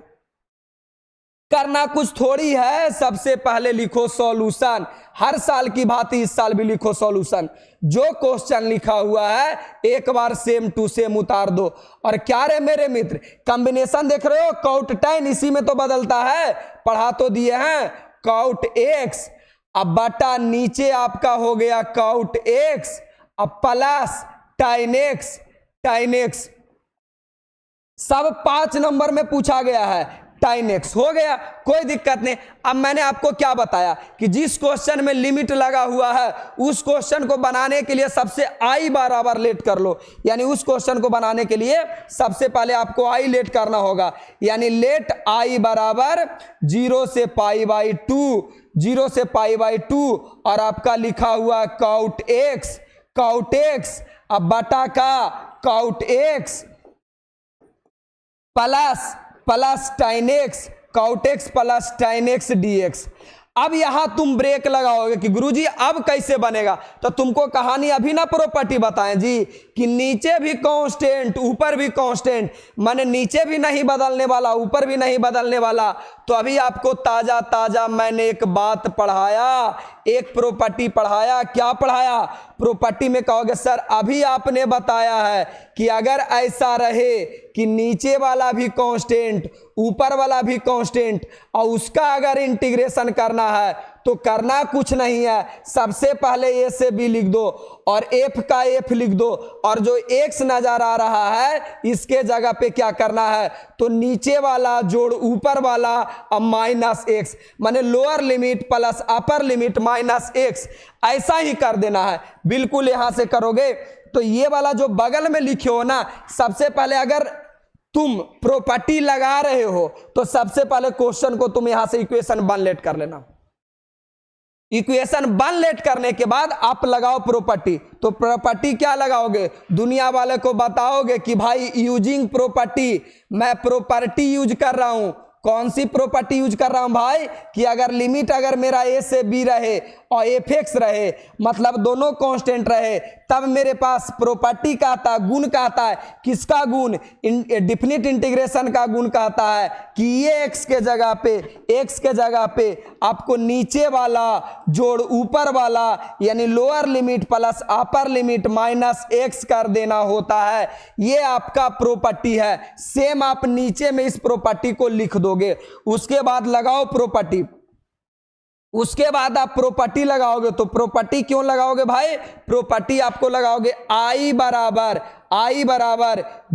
करना कुछ थोड़ी है, सबसे पहले लिखो सॉल्यूशन। हर साल की भांति इस साल भी लिखो सॉल्यूशन। जो क्वेश्चन लिखा हुआ है एक बार सेम टू सेम उतार दो। और क्या रे मेरे मित्र, कॉम्बिनेशन देख रहे हो, काउट टेन इसी में तो बदलता है, पढ़ा तो दिए हैं, काउट एक्स, अब बटा नीचे आपका हो गया काउट एक्स, अब प्लस टाइन एक्स, टाइन एक्स, सब 5 नंबर में पूछा गया है, टाइन एक्स हो गया, कोई दिक्कत नहीं। अब मैंने आपको क्या बताया कि जिस क्वेश्चन में लिमिट लगा हुआ है उस क्वेश्चन को बनाने के लिए सबसे आई बराबर लेट कर लो, यानी उस क्वेश्चन को बनाने के लिए सबसे पहले आपको आई लेट करना होगा, यानी लेट आई बराबर 0 से पाई बाई 2, 0 से पाई बाई 2, और आपका लिखा हुआ काउट एक्स, काउट एक्स, अब बटा का काउट एक्स प्लस टाइन एक्स, काउट एक्स प्लस टाइन एक्स डी एक्स। अब यहां तुम ब्रेक लगाओगे कि गुरुजी अब कैसे बनेगा, तो तुमको कहानी अभी ना प्रॉपर्टी बताएं जी कि नीचे भी कांस्टेंट ऊपर भी कांस्टेंट, माने नीचे भी नहीं बदलने वाला ऊपर भी नहीं बदलने वाला। तो अभी आपको ताजा ताजा मैंने एक बात पढ़ाया, एक प्रॉपर्टी पढ़ाया। क्या पढ़ाया? प्रॉपर्टी में कहोगे सर अभी आपने बताया है कि अगर ऐसा रहे कि नीचे वाला भी कांस्टेंट ऊपर वाला भी कांस्टेंट और उसका अगर इंटीग्रेशन करना है तो करना कुछ नहीं है, सबसे पहले ए से बी लिख दो और एफ का एफ लिख दो और जो एक्स नजर आ रहा है इसके जगह पे क्या करना है तो नीचे वाला जोड़ ऊपर वाला अब माइनस एक्स, माने lower limit plus upper limit minus x, ऐसा ही कर देना है। बिल्कुल यहां से करोगे तो ये वाला जो बगल में लिखे हो ना, सबसे पहले अगर तुम प्रॉपर्टी लगा रहे हो तो सबसे पहले क्वेश्चन को तुम यहां से इक्वेशन 1 लेट कर लेना। इक्वेशन 1 लेट करने के बाद आप लगाओ प्रॉपर्टी। तो प्रॉपर्टी क्या लगाओगे, दुनिया वाले को बताओगे कि भाई यूजिंग प्रॉपर्टी, मैं प्रॉपर्टी यूज कर रहा हूं। कौन सी प्रॉपर्टी यूज कर रहा हूं भाई कि अगर लिमिट अगर मेरा ए से बी रहे और एफ एक्स रहे, मतलब दोनों कांस्टेंट रहे, तब मेरे पास प्रॉपर्टी कहता है, गुण कहता है, किसका गुण, डिफिनिट इंटीग्रेशन का गुण कहता है कि ये एक्स के जगह पे आपको नीचे वाला जोड़ ऊपर वाला यानी lower limit plus upper limit minus x कर देना होता है। ये आपका प्रॉपर्टी है। सेम आप नीचे में इस प्रॉपर्टी को लिख दोगे। उसके बाद लगाओ प्रॉपर्टी। उसके बाद आप प्रॉपर्टी लगाओगे तो प्रॉपर्टी क्यों लगाओगे भाई, प्रॉपर्टी आपको लगाओगे आई बराबर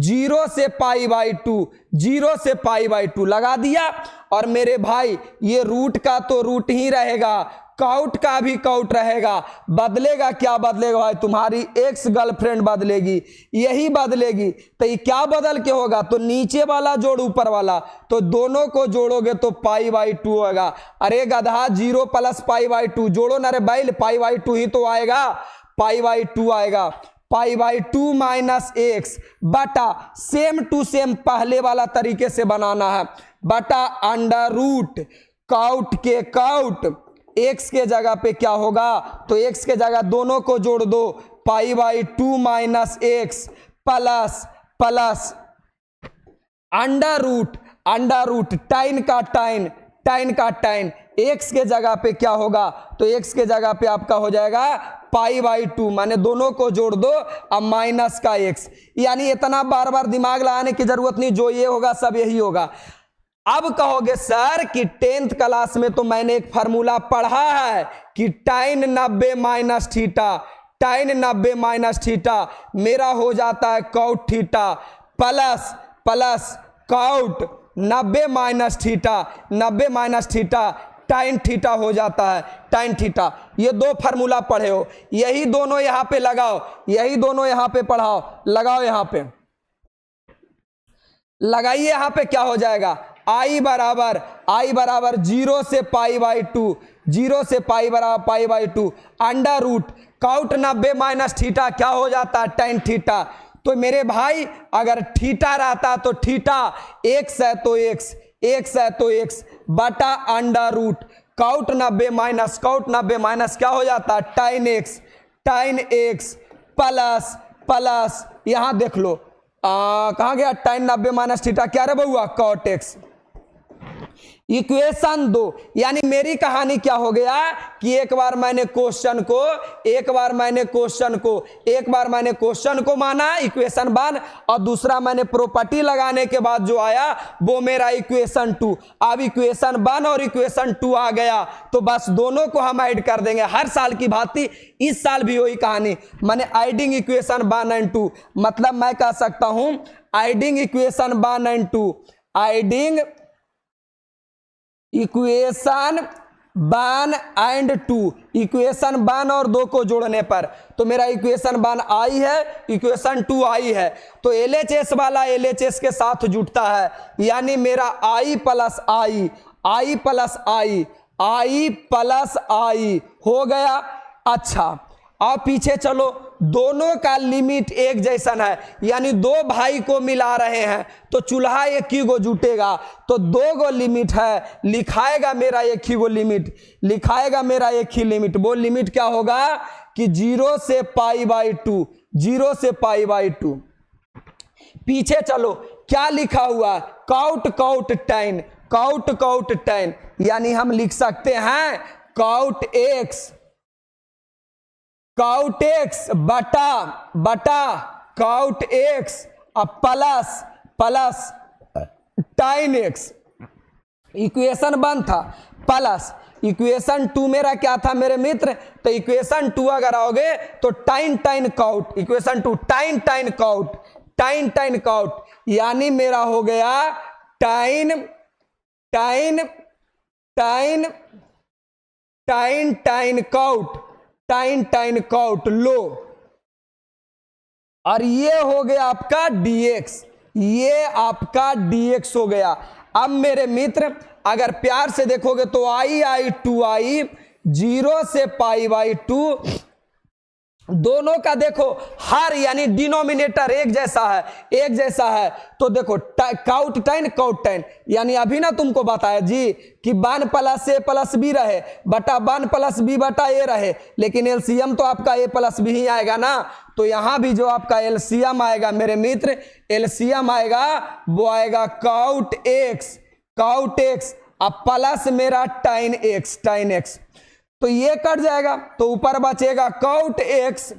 0 से पाई बाई 2, 0 से पाई बाई 2 लगा दिया। और मेरे भाई ये रूट का तो रूट ही रहेगा, काउट का भी काउट रहेगा। बदलेगा क्या बदलेगा भाई, तुम्हारी एक्स गर्लफ्रेंड बदलेगी, यही बदलेगी। तो ये क्या बदल के होगा, तो नीचे वाला जोड़ ऊपर वाला, तो दोनों को जोड़ोगे तो पाई बाई 2 होगा। अरे गधा 0 प्लस पाई बाई 2 जोड़ो ना रे बैल, पाई बाई 2 ही तो आएगा, पाई बाई 2 आएगा। पाई बाई 2 माइनस एक्स बटा सेम टू सेम पहले वाला तरीके से बनाना है, बटा अंडर रूट काउट के काउट एक्स के जगह पे क्या होगा, तो एक्स के जगह दोनों को जोड़ दो, pi by 2 minus x plus under root tan का टाइन एक्स के जगह पे क्या होगा, तो एक्स के जगह पे आपका हो जाएगा पाई बाई 2, माने दोनों को जोड़ दो अब माइनस का एक्स। यानी इतना बार बार दिमाग लगाने की जरूरत नहीं, जो ये होगा सब यही होगा। अब कहोगे सर कि 10th क्लास में तो मैंने एक फार्मूला पढ़ा है कि टाइन 90 माइनस थीटा मेरा हो जाता है cot theta plus cot 90 minus theta tan theta हो जाता है, टाइन थीटा। ये दो फार्मूला पढ़े हो, यही दोनों यहां पे लगाओ, यही दोनों यहां पे पढ़ाओ, लगाओ यहां पे, लगाइए। यहां पे क्या हो जाएगा, आई बराबर 0 से पाई बाई 2, 0 से पाई बराबर pi by 2 under root cot 90 minus theta क्या हो जाता है, टाइन थीटा। तो मेरे भाई अगर थीटा रहता तो थीटा एक्स है तो एक्स बटा अंडर रूट काउट 90 माइनस क्या हो जाता है, टाइन एक्स प्लस यहां देख लो कहां गया, टाइन 90 माइनस थीटा क्या रे बउआ, कॉट एक्स। इक्वेशन 2, यानी मेरी कहानी क्या हो गया कि एक बार मैंने क्वेश्चन को माना इक्वेशन 1, और दूसरा मैंने प्रॉपर्टी लगाने के बाद जो आया वो मेरा इक्वेशन 2। अब इक्वेशन 1 और इक्वेशन 2 आ गया तो बस दोनों को हम ऐड कर देंगे। हर साल की भांति इस साल भी वही कहानी, मैंने एडिंग इक्वेशन 1 एंड 2, मतलब मैं कह सकता हूं adding equation 1 and 2, adding equation 1 and 2, equation 1 और 2 को जोड़ने पर तो मेरा इक्वेशन 1 आई है, इक्वेशन 2 आई है, तो LHS वाला LHS के साथ जुड़ता है, यानी मेरा आई प्लस आई हो गया। अच्छा अब पीछे चलो, दोनों का लिमिट एक जैसन है, यानी दो भाई को मिला रहे हैं तो चूल्हा एक ही गो जुटेगा, तो 2 गो लिमिट है, लिखाएगा मेरा एक ही लिमिट। वो लिमिट क्या होगा कि 0 से पाई बाई 2। पीछे चलो क्या लिखा हुआ, काउट टाइन, यानी हम लिख सकते हैं काउट एक्स काउट एक्स बटा काउट एक्स अब प्लस टाइन एक्स, इक्वेशन 1 था, प्लस इक्वेशन 2 मेरा क्या था मेरे मित्र, तो इक्वेशन 2 अगर आओगे तो टाइन काउट, इक्वेशन 2 टाइन काउट, यानी मेरा हो गया टाइन काउट लो, और ये हो गया आपका dx, ये आपका dx हो गया। अब मेरे मित्र अगर प्यार से देखोगे तो i 2i 0 से π/2 दोनों का देखो हर यानी डिनोमिनेटर एक जैसा है, तो देखो काउट टाइन यानी अभी ना तुमको बताया जी कि 1 + a + b रहे बटा 1 + b बटा a रहे, लेकिन एलसीएम तो आपका a + b ही आएगा ना, तो यहां भी जो आपका एलसीएम आएगा मेरे मित्र, एलसीएम आएगा वो आएगा काउट एक्स अब प्लस मेरा टाइन एक्स, तो ये कट जाएगा तो ऊपर बचेगा काउट एक्स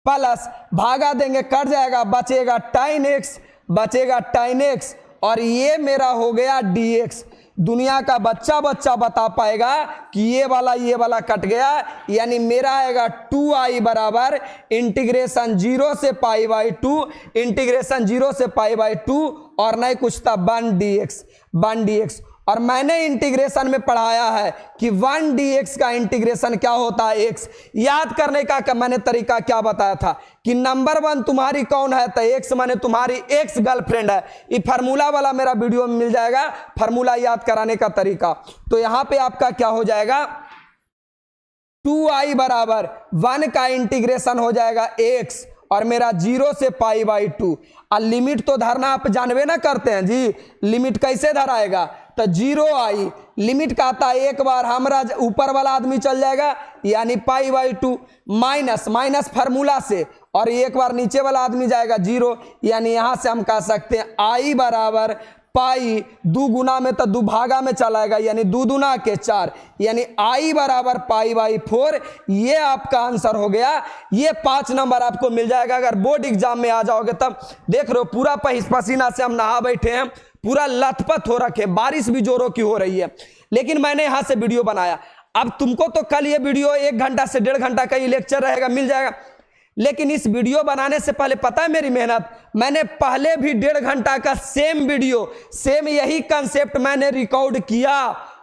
प्लस भागा देंगे कट जाएगा, बचेगा टाइन एक्स और ये मेरा हो गया dx। दुनिया का बच्चा बता पाएगा कि ये वाला कट गया, यानी मेरा आएगा 2i बराबर इंटीग्रेशन 0 से π/2 और नहीं कुछ था 1 dx। और मैंने इंटीग्रेशन में पढ़ाया है कि 1 dx का इंटीग्रेशन क्या होता है x। याद करने का मैंने तरीका क्या बताया था कि नंबर 1 तुम्हारी कौन है, तो x माने तुम्हारी एक्स गर्लफ्रेंड है। ये फार्मूला वाला मेरा वीडियो में मिल जाएगा, फार्मूला याद कराने का तरीका। तो यहां पे आपका क्या हो जाएगा 2i बराबर 1 का इंटीग्रेशन हो जाएगा x और मेरा 0 से π/2। और लिमिट तो धरना आप जानवे ना करते हैं जी, लिमिट कैसे धराएगा, तो 0i लिमिट का आता है एक बार हमारा ऊपर वाला आदमी चल जाएगा यानी π/2 माइनस फार्मूला से, और एक बार नीचे वाला आदमी जाएगा 0, यानी यहां से हम कह सकते हैं i बराबर पाई 2 गुना में तो 2 भागा में चलाएगा यानी 2 दूना के 4, यानी i बराबर π/4। ये आपका आंसर हो गया। ये 5 नंबर आपको मिल जाएगा अगर बोर्ड एग्जाम में आ जाओगे तब। देख रहे हो पूरा पसीना से हम नहा बैठे हैं, पूरा लथपथ हो रखे, बारिश भी जोरों की हो रही है, लेकिन मैंने यहां से वीडियो बनाया। अब तुमको तो कल ये वीडियो 1 घंटा से 1.5 घंटा का ही लेक्चर रहेगा, मिल जाएगा, लेकिन इस वीडियो बनाने से पहले पता है मेरी मेहनत, मैंने पहले भी 1.5 घंटा का सेम वीडियो, सेम यही कंसेप्ट मैंने रिकॉर्ड किया,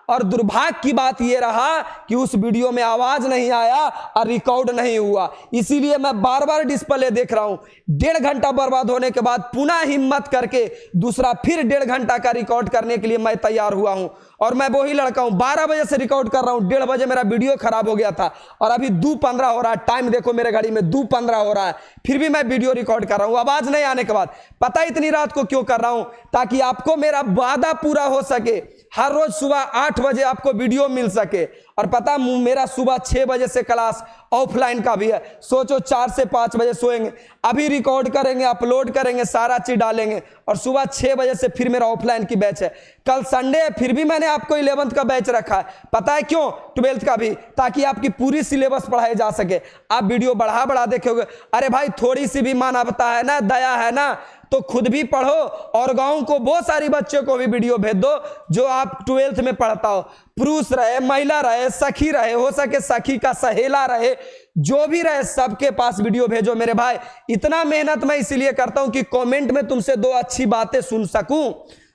और दुर्भाग्य की बात यह रहा कि उस वीडियो में आवाज नहीं आया और रिकॉर्ड नहीं हुआ, इसीलिए मैं बार बार डिस्प्ले देख रहा हूं। 1.5 घंटा बर्बाद होने के बाद पुनः हिम्मत करके दूसरा फिर 1.5 घंटा का रिकॉर्ड करने के लिए मैं तैयार हुआ हूं, और मैं वही लड़का हूं। 12 बजे से रिकॉर्ड कर रहा हूं, 1:30 बजे मेरा वीडियो खराब हो गया था और अभी 2:15 हो रहा है, टाइम देखो मेरे घड़ी में 2:15 हो रहा है, फिर भी मैं वीडियो रिकॉर्ड कर रहा हूं आवाज नहीं आने के बाद। पता इतनी रात को क्यों कर रहा हूं, ताकि आपको मेरा वादा पूरा हो सके, हर रोज सुबह 8 बजे आपको वीडियो मिल सके। और पता मेरा सुबह 6 बजे से क्लास ऑफलाइन का भी है, सोचो 4 से 5 बजे सोएंगे, अभी रिकॉर्ड करेंगे, अपलोड करेंगे, सारा चीज डालेंगे, और सुबह 6 बजे से फिर मेरा ऑफलाइन की बैच है। कल संडे है, फिर भी मैंने आपको 11th का बैच रखा है, पता है क्यों, 12th का भी, ताकि आपकी पूरी सिलेबस पढ़ाई जा सके। आप वीडियो बढ़ा देखोगे, अरे भाई थोड़ी सी भी मानवता है ना, दया है ना, तो खुद भी पढ़ो और गांव को बहुत सारी बच्चों को भी वीडियो भेज दो जो आप 12th में पढ़ता हो, पुरुष रहे, महिला रहे, सखी रहे, हो सके सखी का सहेला रहे, जो भी रहे, सबके पास वीडियो भेजो मेरे भाई। इतना मेहनत मैं इसलिए करता हूं कि कमेंट में तुमसे 2 अच्छी बातें सुन सकूं,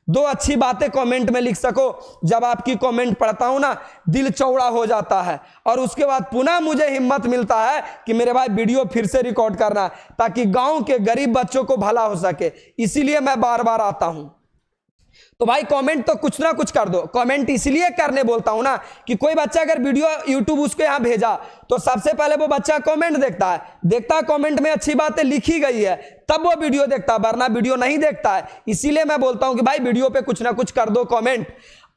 2 अच्छी बातें कमेंट में लिख सको। जब आपकी कमेंट पढ़ता हूं ना, दिल चौड़ा हो जाता है, और उसके बाद पुनः मुझे हिम्मत मिलता है कि मेरे भाई वीडियो फिर से रिकॉर्ड करना, ताकि गांव के गरीब बच्चों को भला हो सके, इसीलिए मैं बार बार आता हूं। तो भाई कमेंट तो कुछ ना कुछ कर दो। कमेंट इसलिए करने बोलता हूं ना कि कोई बच्चा अगर वीडियो यूट्यूब उसके यहां भेजा तो सबसे पहले वो बच्चा कमेंट देखता है, कमेंट में अच्छी बातें लिखी गई है तब वो वीडियो देखता है, वरना वीडियो नहीं देखता है। इसीलिए मैं बोलता हूं कि भाई वीडियो पे कुछ ना कुछ कर दो कमेंट।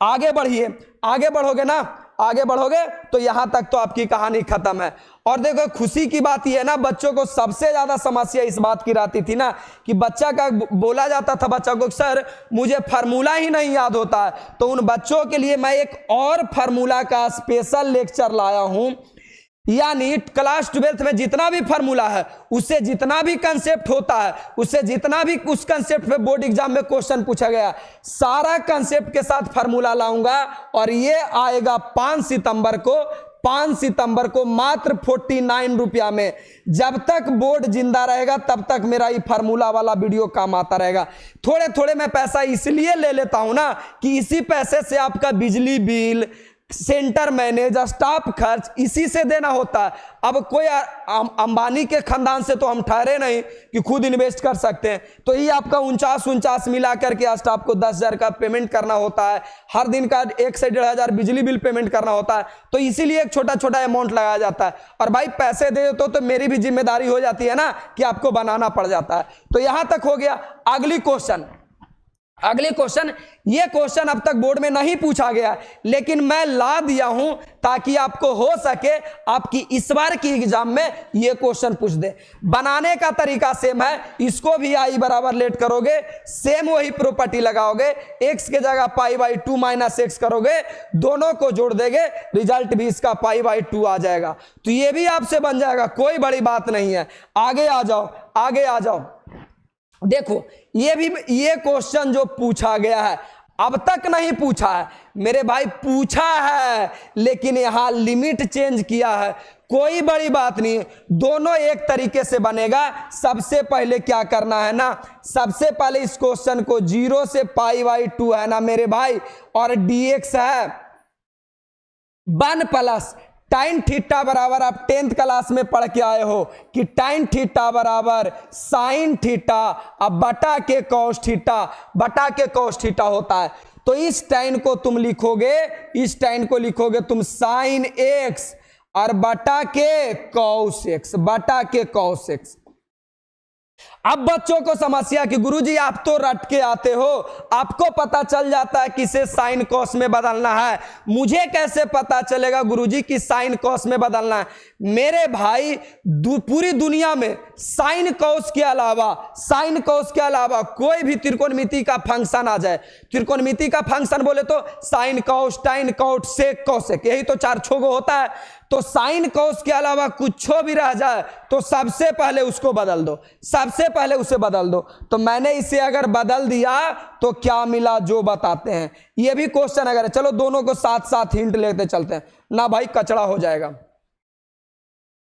आगे बढ़िए, आगे बढ़ोगे ना, आगे बढ़ोगे तो यहां तक तो आपकी कहानी खत्म है। और देखो खुशी की बात यह है ना, बच्चों को सबसे ज्यादा समस्या इस बात की रहती थी ना कि बच्चा का बोला जाता था बच्चा को, सर मुझे फार्मूला ही नहीं याद होता है। तो उन बच्चों के लिए मैं एक और फार्मूला का स्पेशल लेक्चर लाया हूं, यानी क्लास 12th में जितना भी फॉर्मूला है, उससे जितना भी कंसेप्ट होता है, उससे जितना भी उस कंसेप्ट पे बोर्ड एग्जाम में क्वेश्चन पूछा गया, सारा कंसेप्ट के साथ फॉर्मूला लाऊंगा और ये आएगा 5 सितंबर को मात्र 49 रुपया में। जब तक बोर्ड जिंदा रहेगा तब तक मेरा ये फार्मूला वाला वीडियो काम आता रहेगा। थोड़े थोड़े मैं पैसा इसलिए ले लेता हूं ना कि इसी पैसे से आपका बिजली बिल, सेंटर मैनेज, स्टाफ खर्च इसी से देना होता है। अब कोई अंबानी के खानदान से तो हम ठहरे नहीं कि खुद इन्वेस्ट कर सकते हैं, तो ये आपका 49 मिला करके स्टाफ को 10,000 का पेमेंट करना होता है, हर दिन का 1 से 1,500 बिजली बिल पेमेंट करना होता है, तो इसीलिए एक छोटा छोटा अमाउंट लगाया जाता है। और भाई पैसे दे तो मेरी भी जिम्मेदारी हो जाती है ना कि आपको बनाना पड़ जाता है। तो यहां तक हो गया। अगली क्वेश्चन, ये क्वेश्चन अब तक बोर्ड में नहीं पूछा गया, लेकिन मैं ला दिया हूं ताकि आपको हो सके आपकी इस बार की एग्जाम में ये क्वेश्चन पूछ दे। बनाने का तरीका सेम है, इसको भी आई बराबर लेट करोगे, सेम वही प्रॉपर्टी लगाओगे, x के जगह π/2 माइनस x करोगे, दोनों को जोड़ देंगे, रिजल्ट भी इसका π/2 आ जाएगा। तो ये भी आपसे बन जाएगा, कोई बड़ी बात नहीं है। आगे आ जाओ। देखो ये क्वेश्चन जो पूछा गया है अब तक नहीं पूछा है मेरे भाई, पूछा है लेकिन यहां लिमिट चेंज किया है, कोई बड़ी बात नहीं, दोनों एक तरीके से बनेगा। सबसे पहले क्या करना है ना, सबसे पहले इस क्वेश्चन को 0 से π/2 है ना मेरे भाई, और dx है 1 प्लस टाइन थीटा बराबर, आप 10th क्लास में पढ़ के आए हो कि टाइन थीटा बराबर साइन थीटा अब बटा के कॉस थीटा होता है। तो इस टाइन को तुम लिखोगे, तुम साइन एक्स और बटा के कॉस एक्स। अब बच्चों को समस्या कि गुरुजी आप तो रट के आते हो, आपको पता चल जाता है कि इसे साइन कॉस में बदलना है, मुझे कैसे पता चलेगा गुरुजी कि साइन कॉस में बदलना है? मेरे भाई पूरी दुनिया में साइन कॉस के अलावा कोई भी त्रिकोणमिति का फंक्शन आ जाए, त्रिकोणमिति का फंक्शन बोले तो साइन कॉस, टाइन कॉट, सेक कॉसेक, यही तो 4 छोगो होता है। तो साइन कॉस के अलावा कुछ भी रह जाए तो सबसे पहले उसे बदल दो। तो मैंने इसे अगर बदल दिया तो क्या मिला जो बताते हैं, ये भी क्वेश्चन अगर, चलो दोनों को साथ साथ हिंट लेते चलते हैं ना भाई, कचड़ा हो जाएगा।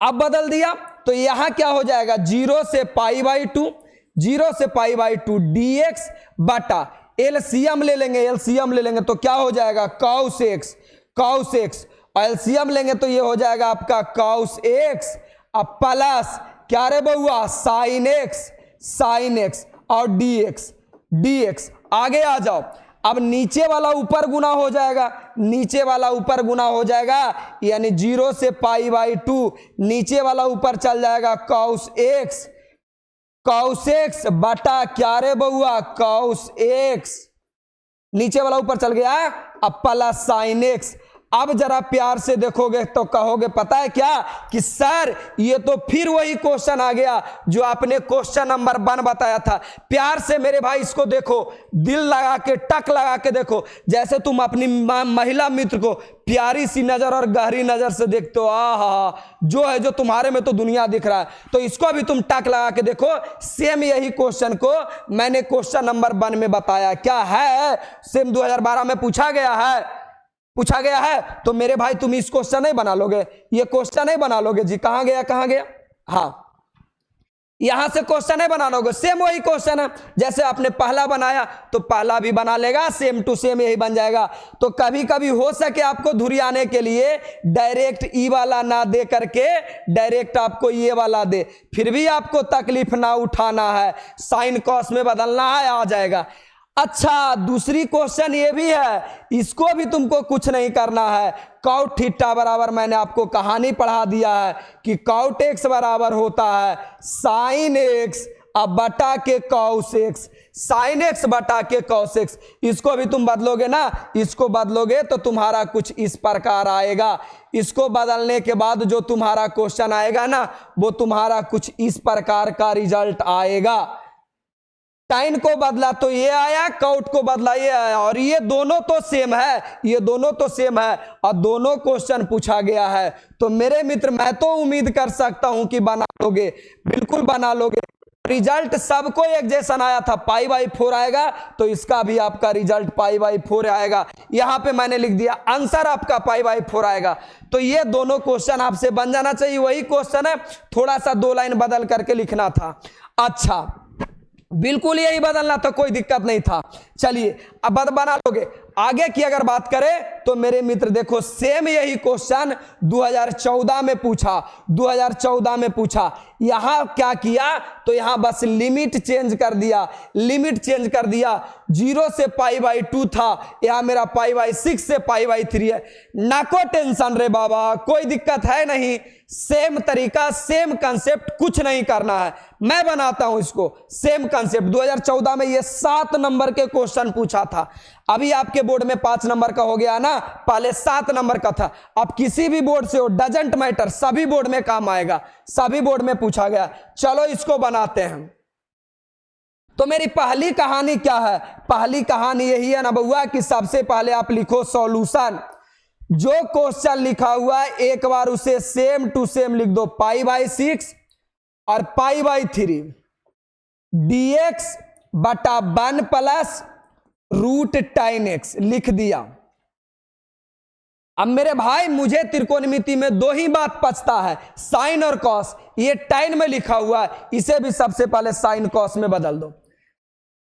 अब बदल दिया तो यहां क्या हो जाएगा, 0 से π/2 dx बटा एलसीएम ले लेंगे तो क्या हो जाएगा, कॉस एक्स, और एलसीएम लेंगे तो ये हो जाएगा आपका कॉस एक्स अब प्लस क्या रे बउआ, साइन एक्स और dx। आगे आ जाओ, अब नीचे वाला ऊपर गुना हो जाएगा, यानी 0 से π/2 नीचे वाला ऊपर चल जाएगा कॉस एक्स बटा क्या रे बउआ, कॉस एक्स, नीचे वाला ऊपर चल गया, अब प्लस साइन एक्स। अब जरा प्यार से देखोगे तो कहोगे पता है क्या कि सर ये तो फिर वही क्वेश्चन आ गया जो आपने क्वेश्चन नंबर 1 बताया था। प्यार से मेरे भाई इसको देखो, दिल लगा के, टक लगा के देखो, जैसे तुम अपनी महिला मित्र को प्यारी सी नजर और गहरी नजर से देखते हो, आहा जो है जो तुम्हारे में तो दुनिया दिख रहा है, तो इसको भी तुम टक लगा के देखो। सेम यही क्वेश्चन को मैंने क्वेश्चन नंबर 1 में बताया, क्या है, सेम 2012 में पूछा गया है। तो मेरे भाई तुम इस क्वेश्चन नहीं बना लोगे, ये क्वेश्चन नहीं बना लोगे जी, कहां गया, हाँ यहां से क्वेश्चन नहीं बना लोगे, सेम वही क्वेश्चन है, जैसे आपने पहला बनाया तो पहला भी बना लेगा, सेम टू सेम यही बन जाएगा। तो कभी कभी हो सके आपको धुरियाने के लिए डायरेक्ट ई वाला ना दे करके डायरेक्ट आपको ये वाला दे, फिर भी आपको तकलीफ ना उठाना है, साइन कॉस में बदलना है, आ जाएगा। अच्छा दूसरी क्वेश्चन ये भी है, इसको भी तुमको कुछ नहीं करना है, कॉट थीटा बराबर, मैंने आपको कहानी पढ़ा दिया है कि कॉट एक्स बराबर होता है साइन एक्स अब बटा के कॉस एक्स, साइन एक्स बटा के कॉस एक्स। इसको भी तुम बदलोगे ना, इसको बदलोगे तो तुम्हारा कुछ इस प्रकार आएगा, इसको बदलने के बाद जो तुम्हारा क्वेश्चन आएगा ना वो तुम्हारा कुछ इस प्रकार का रिजल्ट आएगा। टाइन को बदला तो ये आया, काउट को बदला ये आया, और ये दोनों तो सेम है, ये दोनों तो सेम है और दोनों क्वेश्चन पूछा गया है। तो मेरे मित्र मैं तो उम्मीद कर सकता हूं कि बना लोगे, बिल्कुल बना लोगे। रिजल्ट सबको एक जैसा आया था, π/4 आएगा, तो इसका भी आपका रिजल्ट π/4 आएगा। यहां पे मैंने लिख दिया आंसर आपका π/4 आएगा। तो ये दोनों क्वेश्चन आपसे बन जाना चाहिए, वही क्वेश्चन है, थोड़ा सा 2 लाइन बदल करके लिखना था। अच्छा, बिल्कुल यही बदलना था, कोई दिक्कत नहीं था। चलिए अब बना लोगे। आगे की अगर बात करें तो मेरे मित्र देखो सेम यही क्वेश्चन 2014 में पूछा, 2014 में पूछा। यहां क्या किया तो यहां बस लिमिट चेंज कर दिया, लिमिट चेंज कर दिया। 0 से π/2 था, यहां मेरा π/6 से π/3 है। ना को टेंशन रे बाबा, कोई दिक्कत है नहीं, सेम तरीका, सेम कंसेप्ट, कुछ नहीं करना है। मैं बनाता हूं इसको, सेम कंसेप्ट। 2014 में ये 7 नंबर के क्वेश्चन पूछा था, अभी आपके बोर्ड में 5 नंबर का हो गया ना, पहले 7 नंबर का था। अब किसी भी बोर्ड से हो, डजंट मैटर, सभी बोर्ड में काम आएगा, सभी बोर्ड में पूछा गया। चलो इसको बनाते हैं। तो मेरी पहली कहानी क्या है? पहली कहानी यही है ना बउआ कि सबसे पहले आप लिखो सॉल्यूशन। जो क्वेश्चन लिखा हुआ है एक बार उसे सेम टू सेम लिख दो, π/6 और π/3 dx बटा 1 प्लस √tan x लिख दिया। अब मेरे भाई मुझे त्रिकोणमिति में 2 ही बात पचता है, साइन और कॉस। ये टाइन में लिखा हुआ है, इसे भी सबसे पहले साइन कॉस में बदल दो,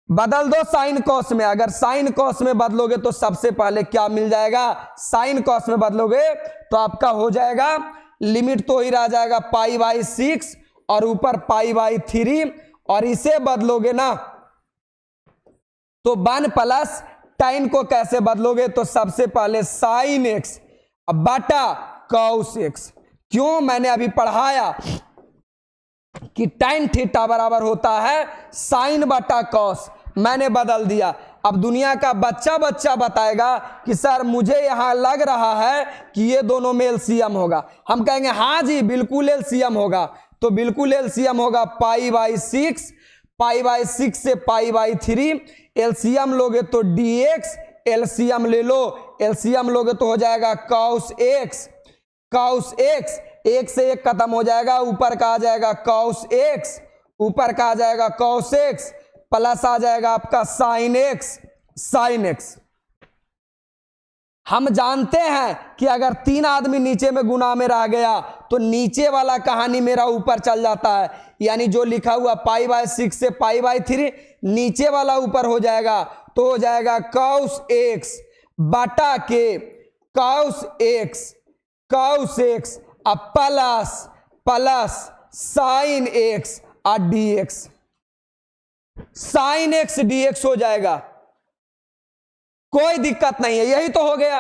बदल दो साइन कॉस में। अगर साइन कॉस में बदलोगे तो सबसे पहले क्या मिल जाएगा? साइन कॉस में बदलोगे तो आपका हो जाएगा, लिमिट तो ही रह जाएगा π/6 और ऊपर π/3, और इसे बदलोगे ना तो 1 प्लस टाइन को कैसे बदलोगे? तो सबसे पहले साइन x बटा कॉस x। क्यों? मैंने अभी पढ़ाया कि टाइन थीटा बराबर होता है साइन बटा कॉस, मैंने बदल दिया। अब दुनिया का बच्चा बच्चा बताएगा कि सर मुझे यहां लग रहा है कि ये दोनों में एलसीएम होगा। हम कहेंगे हाँ जी बिल्कुल एलसीएम होगा, तो बिल्कुल एलसीएम होगा π/6, π/6 से π/3। एलसीएम लोगे तो dx, एलसीएम ले लो, एलसीएम लोगे तो हो जाएगा cos x, cos x, 1 से 1 खत्म हो जाएगा, ऊपर का आ जाएगा cos x, ऊपर का आ जाएगा cos x, प्लस आ जाएगा आपका sin x, sin x। हम जानते हैं कि अगर 3 आदमी नीचे में गुना में रह गया तो नीचे वाला कहानी मेरा ऊपर चल जाता है, यानी जो लिखा हुआ π/6 से π/3 नीचे वाला ऊपर हो जाएगा, तो हो जाएगा cos x बटा के cos x, cos x अब प्लस sin x और dx, sin x dx हो जाएगा, कोई दिक्कत नहीं है, यही तो हो गया।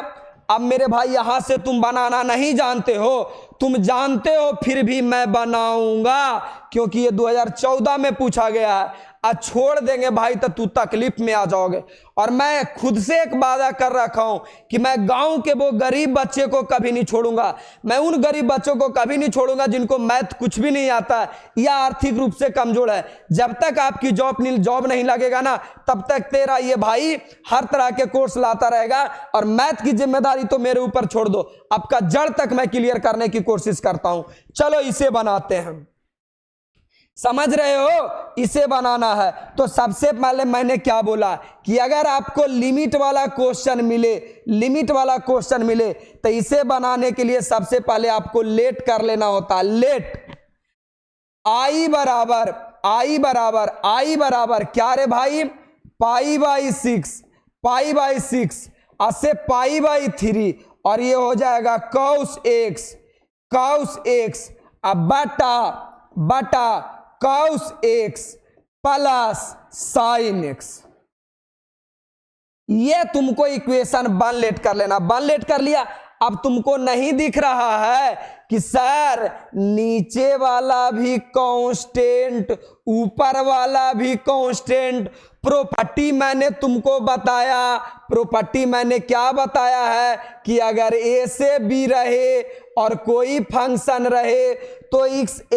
अब मेरे भाई यहां से तुम बनाना नहीं जानते हो, तुम जानते हो फिर भी मैं बनाऊंगा, क्योंकि ये 2014 में पूछा गया है। आज छोड़ देंगे भाई तो तू तकलीफ में आ जाओगे। और मैं खुद से एक वादा कर रखा हूं कि मैं गांव के वो गरीब बच्चे को कभी नहीं छोड़ूंगा, मैं उन गरीब बच्चों को कभी नहीं छोड़ूंगा जिनको मैथ कुछ भी नहीं आता या आर्थिक रूप से कमजोर है। जब तक आपकी जॉब नहीं लगेगा ना, तब तक तेरा ये भाई हर तरह के कोर्स लाता रहेगा, और मैथ की जिम्मेदारी तो मेरे ऊपर छोड़ दो, आपका जड़ तक मैं क्लियर करने की कोशिश करता हूं। चलो इसे बनाते हैं, समझ रहे हो? इसे बनाना है। तो सबसे पहले मैंने क्या बोला कि अगर आपको लिमिट वाला क्वेश्चन मिले, लिमिट वाला क्वेश्चन मिले, तो इसे बनाने के लिए सबसे पहले आपको लेट कर लेना होता है। लेट आई बराबर क्या रे भाई? π/6 से π/3, और ये हो जाएगा cos x अब बटा cos x plus sin x। ये तुमको इक्वेशन 1 लेट कर लेना, 1 लेट कर लिया। अब तुमको नहीं दिख रहा है कि सर नीचे वाला भी कांस्टेंट, ऊपर वाला भी कांस्टेंट। प्रॉपर्टी मैंने तुमको बताया, प्रॉपर्टी मैंने क्या बताया है कि अगर a से b रहे और कोई फंक्शन रहे तो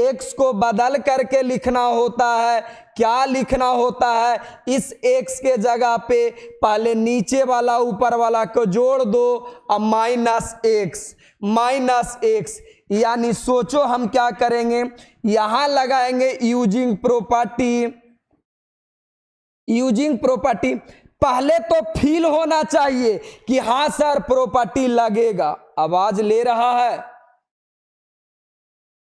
x को बदल करके लिखना होता है क्या लिखना होता है, इस x के जगह पे पहले नीचे वाला ऊपर वाला को जोड़ दो, अब माइनस एक्स, यानी सोचो हम क्या करेंगे, यहां लगाएंगे यूजिंग प्रॉपर्टी। पहले तो फील होना चाहिए कि हां सर प्रॉपर्टी लगेगा। आवाज ले रहा है?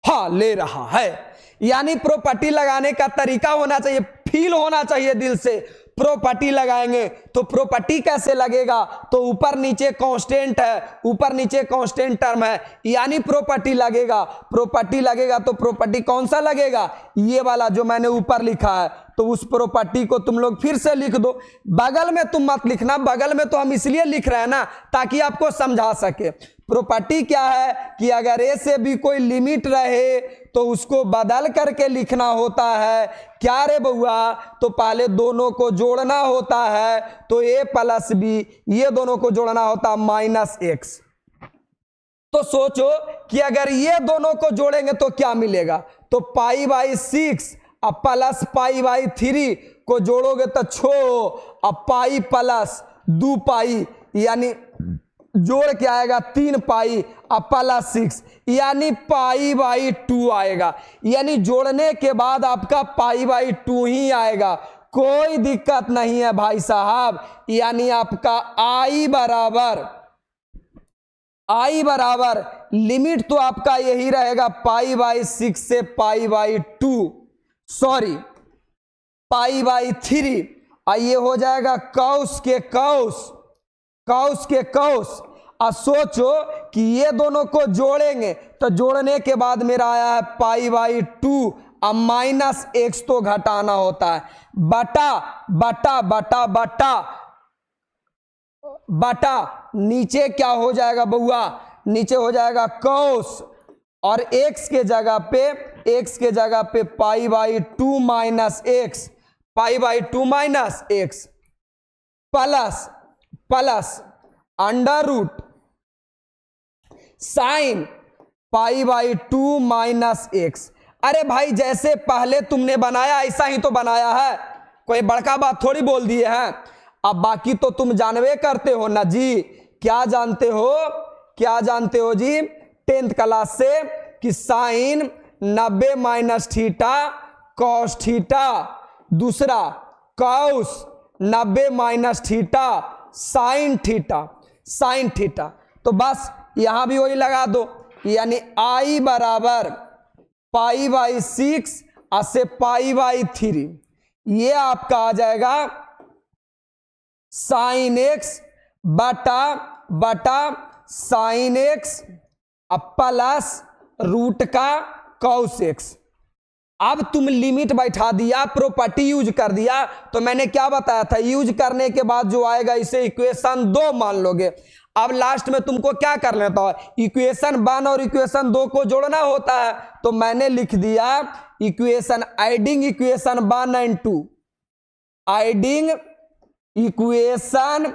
हाँ ले रहा है। यानी प्रॉपर्टी लगाने का तरीका होना चाहिए, फील होना चाहिए दिल से। प्रॉपर्टी लगाएंगे तो प्रॉपर्टी कैसे लगेगा, तो ऊपर नीचे कांस्टेंट है, ऊपर नीचे कांस्टेंट टर्म है, यानी प्रॉपर्टी लगेगा। प्रॉपर्टी लगेगा तो प्रॉपर्टी कौन सा लगेगा, ये वाला जो मैंने ऊपर लिखा है। तो उस प्रॉपर्टी को तुम लोग फिर से लिख दो। बगल में तुम मत लिखना, बगल में तो हम इसलिए लिख रहे हैं ना ताकि आपको समझा सके। प्रॉपर्टी क्या है कि अगर ए से भी कोई लिमिट रहे तो उसको बदल करके लिखना होता है। क्या रे बउआ, तो पहले दोनों को जोड़ना होता है, तो ए प्लस बी, ये दोनों को जोड़ना होता है माइनस एक्स। तो सोचो कि अगर ये दोनों को जोड़ेंगे तो क्या मिलेगा, तो π/6 अब प्लस π/3 को जोड़ोगे तो छो, अब पाई प्लस 2π, यानी जोड़ के आएगा 3π, अब प्लस 6, यानी π/2 आएगा। यानी जोड़ने के बाद आपका π/2 ही आएगा, कोई दिक्कत नहीं है भाई साहब। यानी आपका i बराबर लिमिट तो आपका यही रहेगा π/6 से π/2, सॉरी π/3, ये हो जाएगा कौस के कौस। अब सोचो कि ये दोनों को जोड़ेंगे तो जोड़ने के बाद मेरा आया है π/2, अब माइनस एक्स तो घटाना होता है, बटा नीचे क्या हो जाएगा बउआ, नीचे हो जाएगा कौस, और x के जगह पे π/2 minus x plus under root sine π/2 minus x. अरे भाई जैसे पहले तुमने बनाया ऐसा ही तो बनाया है, कोई बड़का बात थोड़ी बोल दिए हैं। अब बाकी तो तुम जानवे करते हो ना जी, क्या जानते हो जी 10th क्लास से कि sine 90 minus theta cos theta, दूसरा cos 90 minus theta sine theta. तो बस यहां भी वही लगा दो, यानी i बराबर π/6 से π/3, ये आपका आ जाएगा साइन एक्स बटा साइन एक्स प्लस रूट का कॉस एक्स। अब तुम लिमिट बैठा दिया, प्रॉपर्टी यूज कर दिया, तो मैंने क्या बताया था, यूज करने के बाद जो आएगा इसे इक्वेशन 2 मान लोगे। अब लास्ट में तुमको क्या कर लेता है, इक्वेशन 1 और इक्वेशन 2 को जोड़ना होता है, तो मैंने लिख दिया equation adding equation 1 and 2, adding equation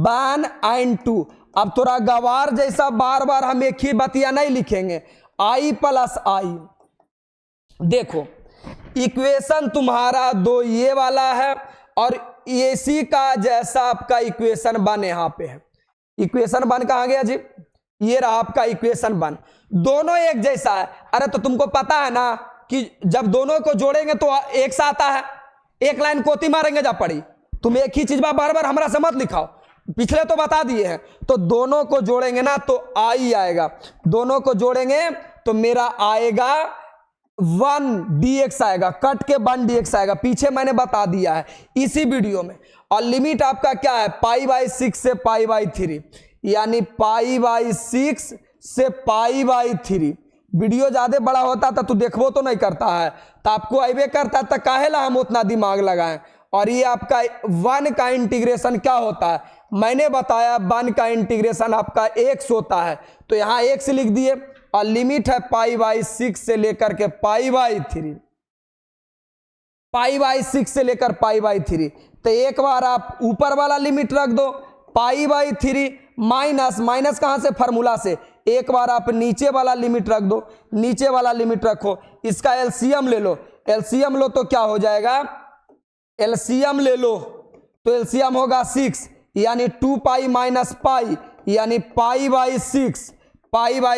1 and 2। अब थोड़ा गवार जैसा बार बार हम एक ही बतिया नहीं लिखेंगे, i प्लस आई। देखो इक्वेशन तुम्हारा 2 ये वाला है, और इसी का जैसा आपका इक्वेशन 1 यहां पे है। इक्वेशन 1 कहां गया जी, ये रहा आपका इक्वेशन 1, दोनों एक जैसा है। अरे तो तुमको पता है ना कि जब दोनों को जोड़ेंगे तो एक सा आता है, एक लाइन कोती मारेंगे जब पड़ी। तुम एक ही चीज बार बार हमरा से मत लिखाओ, पिछले तो बता दिए हैं। तो दोनों को जोड़ेंगे ना तो आई आएगा, दोनों को जोड़ेंगे तो मेरा आएगा 1 dx आएगा, कट के 1 dx आएगा, पीछे मैंने बता दिया है इसी वीडियो में। और लिमिट आपका क्या है π/6 से π/3, यानी π/6 से π/3। वीडियो ज्यादा बड़ा होता था तो देखबो तो नहीं करता है, तो आपको आइबे करता था, काहेला हम उतना दिमाग लगाएं। और ये आपका 1 का इंटीग्रेशन क्या होता है, मैंने बताया 1 का इंटीग्रेशन आपका x होता है, तो यहां x लिख दिए। और लिमिट है π/6 से लेकर के π/3, π/6 से लेकर π/3। तो एक बार आप ऊपर वाला लिमिट रख दो π/3 माइनस कहां से, फार्मूला से। एक बार आप नीचे वाला लिमिट रख दो, नीचे वाला लिमिट रखो, इसका एलसीएम ले लो, एलसीएम लो तो क्या हो जाएगा, एलसीएम ले लो तो एलसीएम होगा 6 यानी 2 पाई माइनस पाई यानी पाई बाई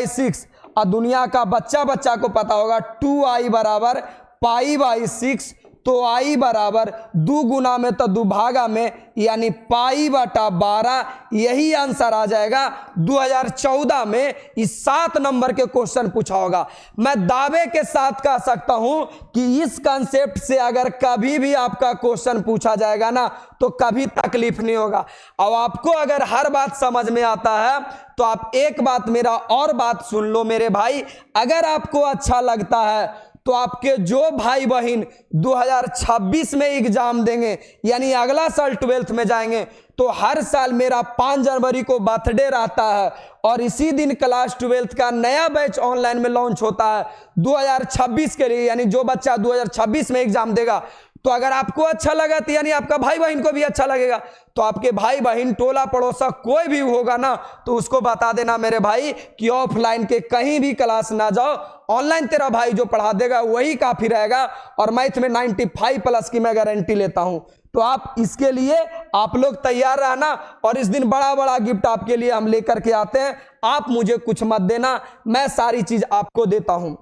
6 और दुनिया का बच्चा को पता होगा 2i बराबर पाई बाई 6, तो i बराबर 2 गुना में तो 2 भागा में यानी पाई बटा 12। यही आंसर आ जाएगा 2014 में इस 7 नंबर के क्वेश्चन पूछा होगा। मैं दावे के साथ कह सकता हूं कि इस कंसेप्ट से अगर कभी भी आपका क्वेश्चन पूछा जाएगा ना तो कभी तकलीफ नहीं होगा। अब आपको अगर हर बात समझ में आता है तो आप एक बात मेरा और बात सुन लो मेरे भाई, अगर आपको अच्छा लगता है तो आपके जो भाई बहन 2026 में एग्जाम देंगे यानी अगला साल 12th में जाएंगे तो हर साल मेरा 5 जनवरी को बर्थडे रहता है और इसी दिन क्लास 12th का नया बैच ऑनलाइन में लॉन्च होता है 2026 के लिए। यानी जो बच्चा 2026 में एग्जाम देगा तो अगर आपको अच्छा लगा तो यानी आपका भाई बहन को भी अच्छा लगेगा, तो आपके भाई बहन टोला पड़ोसा कोई भी होगा ना तो उसको बता देना मेरे भाई कि ऑफलाइन के कहीं भी क्लास ना जाओ, ऑनलाइन तेरा भाई जो पढ़ा देगा वही काफी रहेगा और मैथ में 95 प्लस की मैं गारंटी लेता हूं। तो आप इसके लिए आप लोग तैयार रहना और इस दिन बड़ा बड़ा गिफ्ट आपके लिए हम लेकर के आते हैं। आप मुझे कुछ मत देना, मैं सारी चीज आपको देता हूं।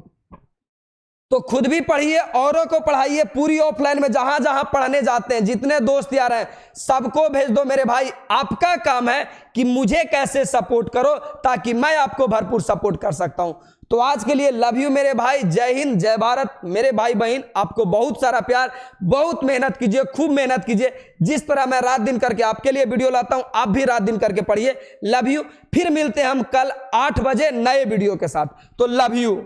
तो खुद भी पढ़िए, औरों को पढ़ाइए, पूरी ऑफलाइन में जहां जहां पढ़ने जाते हैं जितने दोस्त यार हैं सबको भेज दो मेरे भाई। आपका काम है कि मुझे कैसे सपोर्ट करो ताकि मैं आपको भरपूर सपोर्ट कर सकता हूं। तो आज के लिए लव यू मेरे भाई, जय हिंद जय भारत। मेरे भाई बहन आपको बहुत सारा प्यार, बहुत मेहनत कीजिए, खूब मेहनत कीजिए। जिस तरह मैं रात दिन करके आपके लिए वीडियो लाता हूं आप भी रात दिन करके पढ़िए। Love you. फिर मिलते हैं हम कल 8 बजे नए वीडियो के साथ। तो लव यू।